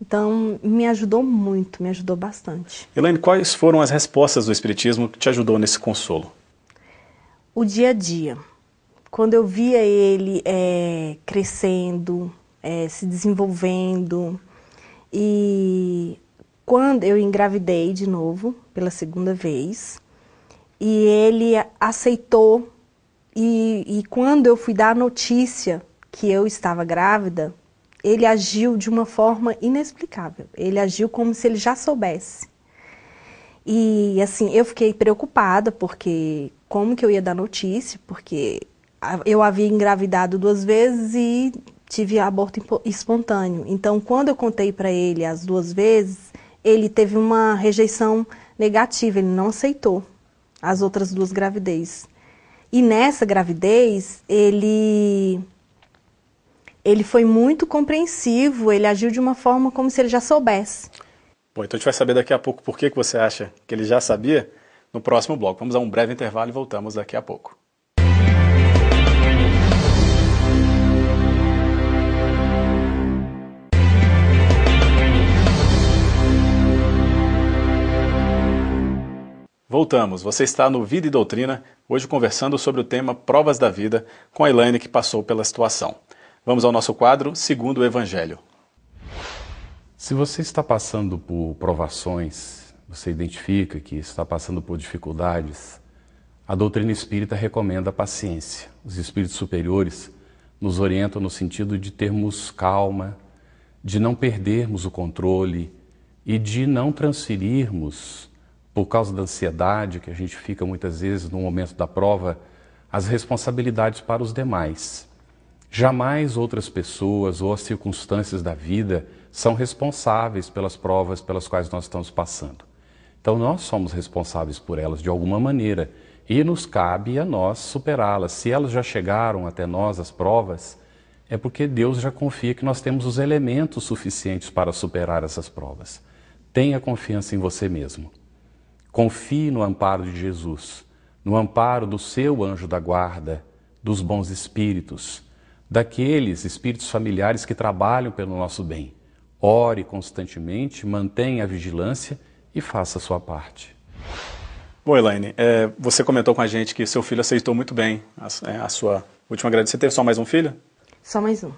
Então, me ajudou muito, me ajudou bastante.
Elaine, quais foram as respostas do Espiritismo que te ajudou nesse consolo?
O dia a dia. Quando eu via ele crescendo, se desenvolvendo, e quando eu engravidei de novo, pela segunda vez, e ele aceitou, e quando eu fui dar a notícia que eu estava grávida, ele agiu de uma forma inexplicável. Ele agiu como se ele já soubesse. E assim, eu fiquei preocupada, porque como que eu ia dar notícia, porque eu havia engravidado 2 vezes e tive aborto espontâneo. Então, quando eu contei para ele as 2 vezes, ele teve uma rejeição negativa, ele não aceitou as outras 2 gravidez. E nessa gravidez, ele foi muito compreensivo, ele agiu de uma forma como se ele já soubesse.
Bom, então a gente vai saber daqui a pouco por que você acha que ele já sabia no próximo bloco. Vamos a um breve intervalo e voltamos daqui a pouco. Voltamos, você está no Vida e Doutrina, hoje conversando sobre o tema Provas da Vida, com a Elaine que passou pela situação. Vamos ao nosso quadro, Segundo o Evangelho.
Se você está passando por provações, você identifica que está passando por dificuldades, a doutrina espírita recomenda a paciência. Os espíritos superiores nos orientam no sentido de termos calma, de não perdermos o controle e de não transferirmos, por causa da ansiedade que a gente fica muitas vezes no momento da prova, as responsabilidades para os demais. Jamais outras pessoas ou as circunstâncias da vida são responsáveis pelas provas pelas quais nós estamos passando. Então nós somos responsáveis por elas de alguma maneira e nos cabe a nós superá-las. Se elas já chegaram até nós, as provas, é porque Deus já confia que nós temos os elementos suficientes para superar essas provas. Tenha confiança em você mesmo. Confie no amparo de Jesus, no amparo do seu anjo da guarda, dos bons espíritos, daqueles espíritos familiares que trabalham pelo nosso bem. Ore constantemente, mantenha a vigilância e faça a sua parte.
Bom, Elaine, você comentou com a gente que seu filho aceitou muito bem a sua última gravidez. Você teve só mais um filho?
Só mais um.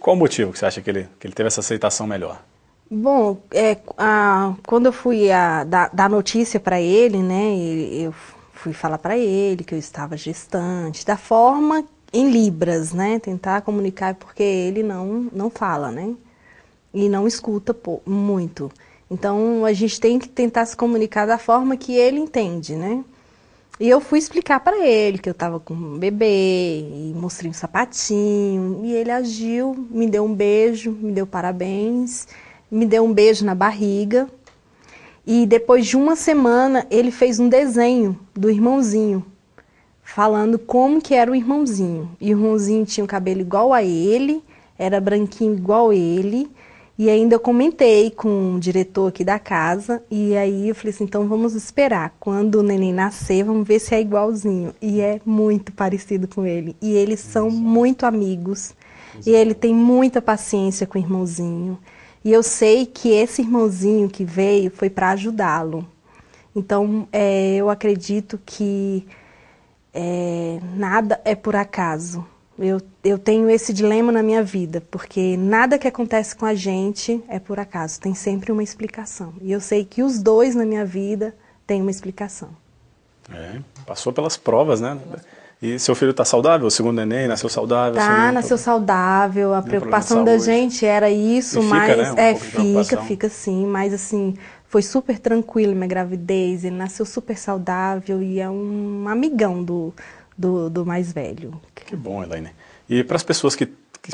Qual o motivo que você acha que ele teve essa aceitação melhor?
Bom, quando eu fui dar notícia para ele, né, eu fui falar para ele que eu estava gestante, da forma em libras, né, tentar comunicar, porque ele não fala, né, e não escuta muito. Então, a gente tem que tentar se comunicar da forma que ele entende, né. E eu fui explicar para ele que eu estava com um bebê, e mostrei um sapatinho, e ele agiu, me deu um beijo, me deu parabéns, me deu um beijo na barriga, e depois de 1 semana ele fez um desenho do irmãozinho, falando como que era o irmãozinho. E o irmãozinho tinha o cabelo igual a ele, era branquinho igual ele, e ainda eu comentei com o diretor aqui da casa, e aí eu falei assim, então vamos esperar, quando o neném nascer, vamos ver se é igualzinho. E é muito parecido com ele, e eles são muito amigos. E ele tem muita paciência com o irmãozinho. E eu sei que esse irmãozinho que veio foi para ajudá-lo. Então, eu acredito que nada é por acaso. Eu tenho esse dilema na minha vida, porque nada que acontece com a gente é por acaso, tem sempre uma explicação. E eu sei que os dois na minha vida têm uma explicação.
Passou pelas provas, né? E seu filho está saudável? O segundo neném nasceu saudável?
Nasceu saudável. A preocupação da gente era isso,
e
mas
fica, né?
Fica sim, mas assim, foi super tranquilo minha gravidez, ele nasceu super saudável e é um amigão do mais velho.
Que bom, Elaine. E para as pessoas que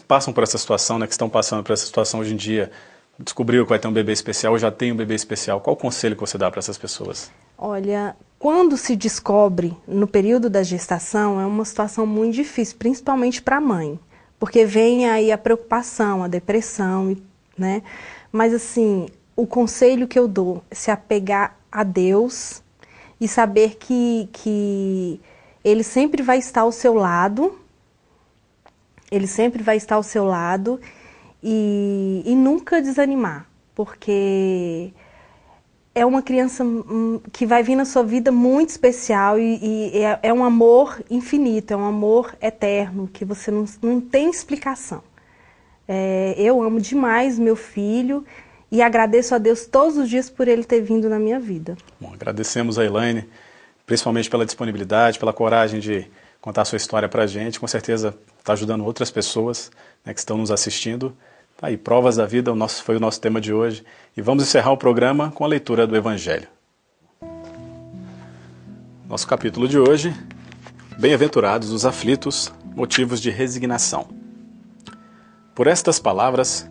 passam por essa situação, né, que estão passando por essa situação hoje em dia, descobriu que vai ter um bebê especial ou já tem um bebê especial, qual o conselho que você dá para essas pessoas?
Olha, quando se descobre no período da gestação, é uma situação muito difícil, principalmente para a mãe, porque vem aí a preocupação, a depressão, né? Mas assim, o conselho que eu dou é se apegar a Deus e saber que Ele sempre vai estar ao seu lado, Ele sempre vai estar ao seu lado e nunca desanimar, porque é uma criança que vai vir na sua vida muito especial e é um amor infinito, é um amor eterno, que você não tem explicação. Eu amo demais meu filho e agradeço a Deus todos os dias por ele ter vindo na minha vida.
Bom, agradecemos a Elaine, principalmente pela disponibilidade, pela coragem de contar a sua história para a gente. Com certeza está ajudando outras pessoas, né, que estão nos assistindo. Tá aí, Provas da Vida, foi o nosso tema de hoje. E vamos encerrar o programa com a leitura do Evangelho. Nosso capítulo de hoje, Bem-aventurados os aflitos, motivos de resignação. Por estas palavras,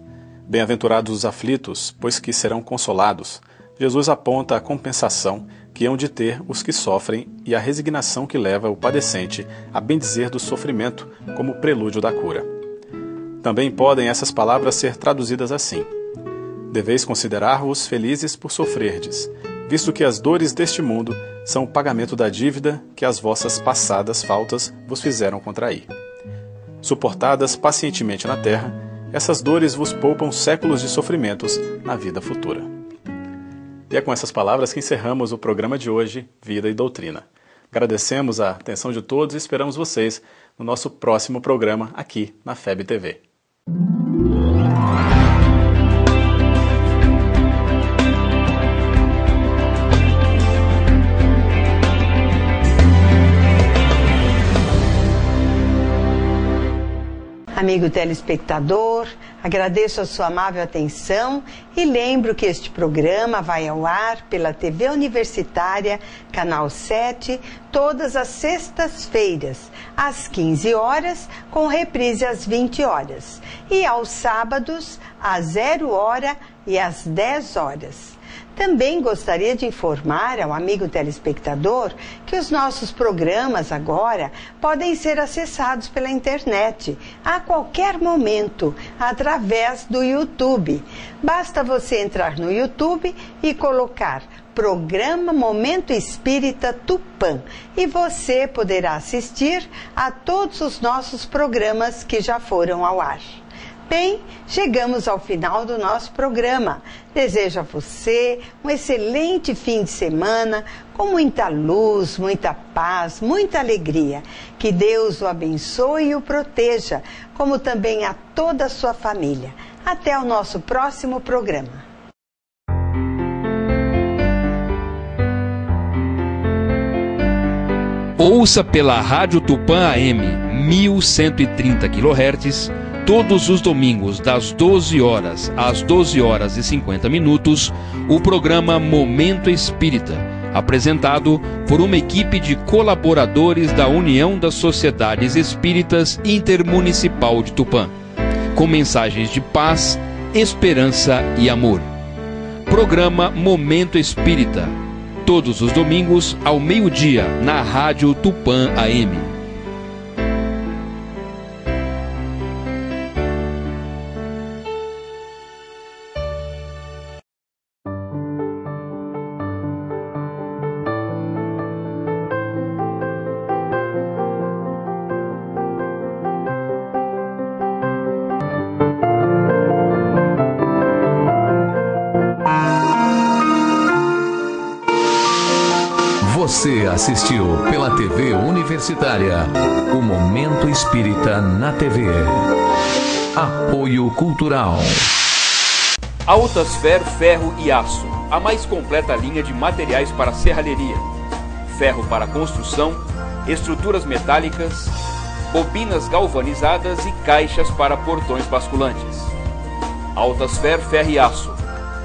bem-aventurados os aflitos, pois que serão consolados, Jesus aponta a compensação que hão de ter os que sofrem e a resignação que leva o padecente a bendizer do sofrimento como prelúdio da cura. Também podem essas palavras ser traduzidas assim: deveis considerar-vos felizes por sofrerdes, visto que as dores deste mundo são o pagamento da dívida que as vossas passadas faltas vos fizeram contrair. Suportadas pacientemente na terra, essas dores vos poupam séculos de sofrimentos na vida futura. E é com essas palavras que encerramos o programa de hoje, Vida e Doutrina. Agradecemos a atenção de todos e esperamos vocês no nosso próximo programa aqui na FEB TV.
Amigo telespectador, agradeço a sua amável atenção e lembro que este programa vai ao ar pela TV Universitária, Canal 7, todas as sextas-feiras, às 15 horas, com reprise às 20 horas, e aos sábados, às 0 hora e às 10 horas. Também gostaria de informar ao amigo telespectador que os nossos programas agora podem ser acessados pela internet a qualquer momento, através do YouTube. Basta você entrar no YouTube e colocar Programa Momento Espírita Tupã e você poderá assistir a todos os nossos programas que já foram ao ar. Bem, chegamos ao final do nosso programa. Desejo a você um excelente fim de semana, com muita luz, muita paz, muita alegria. Que Deus o abençoe e o proteja, como também a toda a sua família. Até o nosso próximo programa.
Ouça pela Rádio Tupã AM 1130 kHz, todos os domingos das 12 horas às 12 horas e 50 minutos, o programa Momento Espírita, apresentado por uma equipe de colaboradores da União das Sociedades Espíritas Intermunicipal de Tupã, com mensagens de paz, esperança e amor. Programa Momento Espírita, todos os domingos ao meio-dia na Rádio Tupã AM.
Você assistiu pela TV Universitária o Momento Espírita na TV. Apoio Cultural.
Altasfer Ferro e Aço, a mais completa linha de materiais para serralheria. Ferro para construção, estruturas metálicas, bobinas galvanizadas e caixas para portões basculantes. Altasfer Ferro e Aço,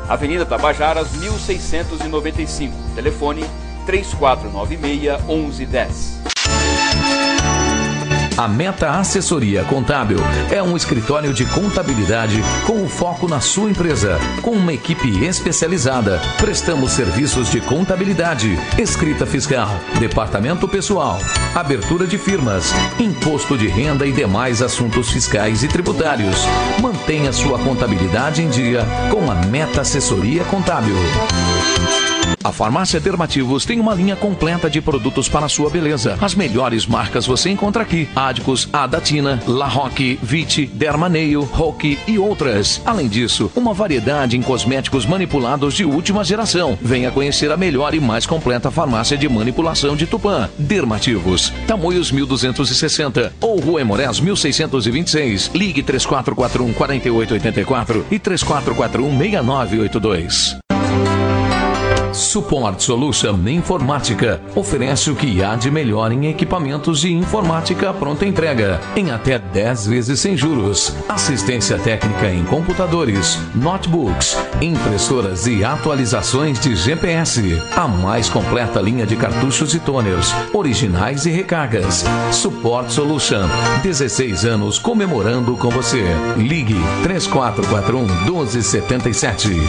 Avenida Tabajaras, 1695, telefone 3496-1110.
A Meta Assessoria Contábil é um escritório de contabilidade com o foco na sua empresa, com uma equipe especializada. Prestamos serviços de contabilidade, escrita fiscal, departamento pessoal, abertura de firmas, imposto de renda e demais assuntos fiscais e tributários. Mantenha sua contabilidade em dia com a Meta Assessoria Contábil. A Farmácia Dermativos tem uma linha completa de produtos para a sua beleza. As melhores marcas você encontra aqui: Adicus, Adatina, La Roque, Viti, Dermaneio, Roque e outras. Além disso, uma variedade em cosméticos manipulados de última geração. Venha conhecer a melhor e mais completa farmácia de manipulação de Tupã. Dermativos, Tamoios 1260 ou Rua Emorés 1626. Ligue 3441-4884 e 3441-6982. Support Solution Informática oferece o que há de melhor em equipamentos de informática pronta entrega, em até 10 vezes sem juros. Assistência técnica em computadores, notebooks, impressoras e atualizações de GPS. A mais completa linha de cartuchos e toners, originais e recargas. Support Solution, 16 anos comemorando com você. Ligue 3441-1277.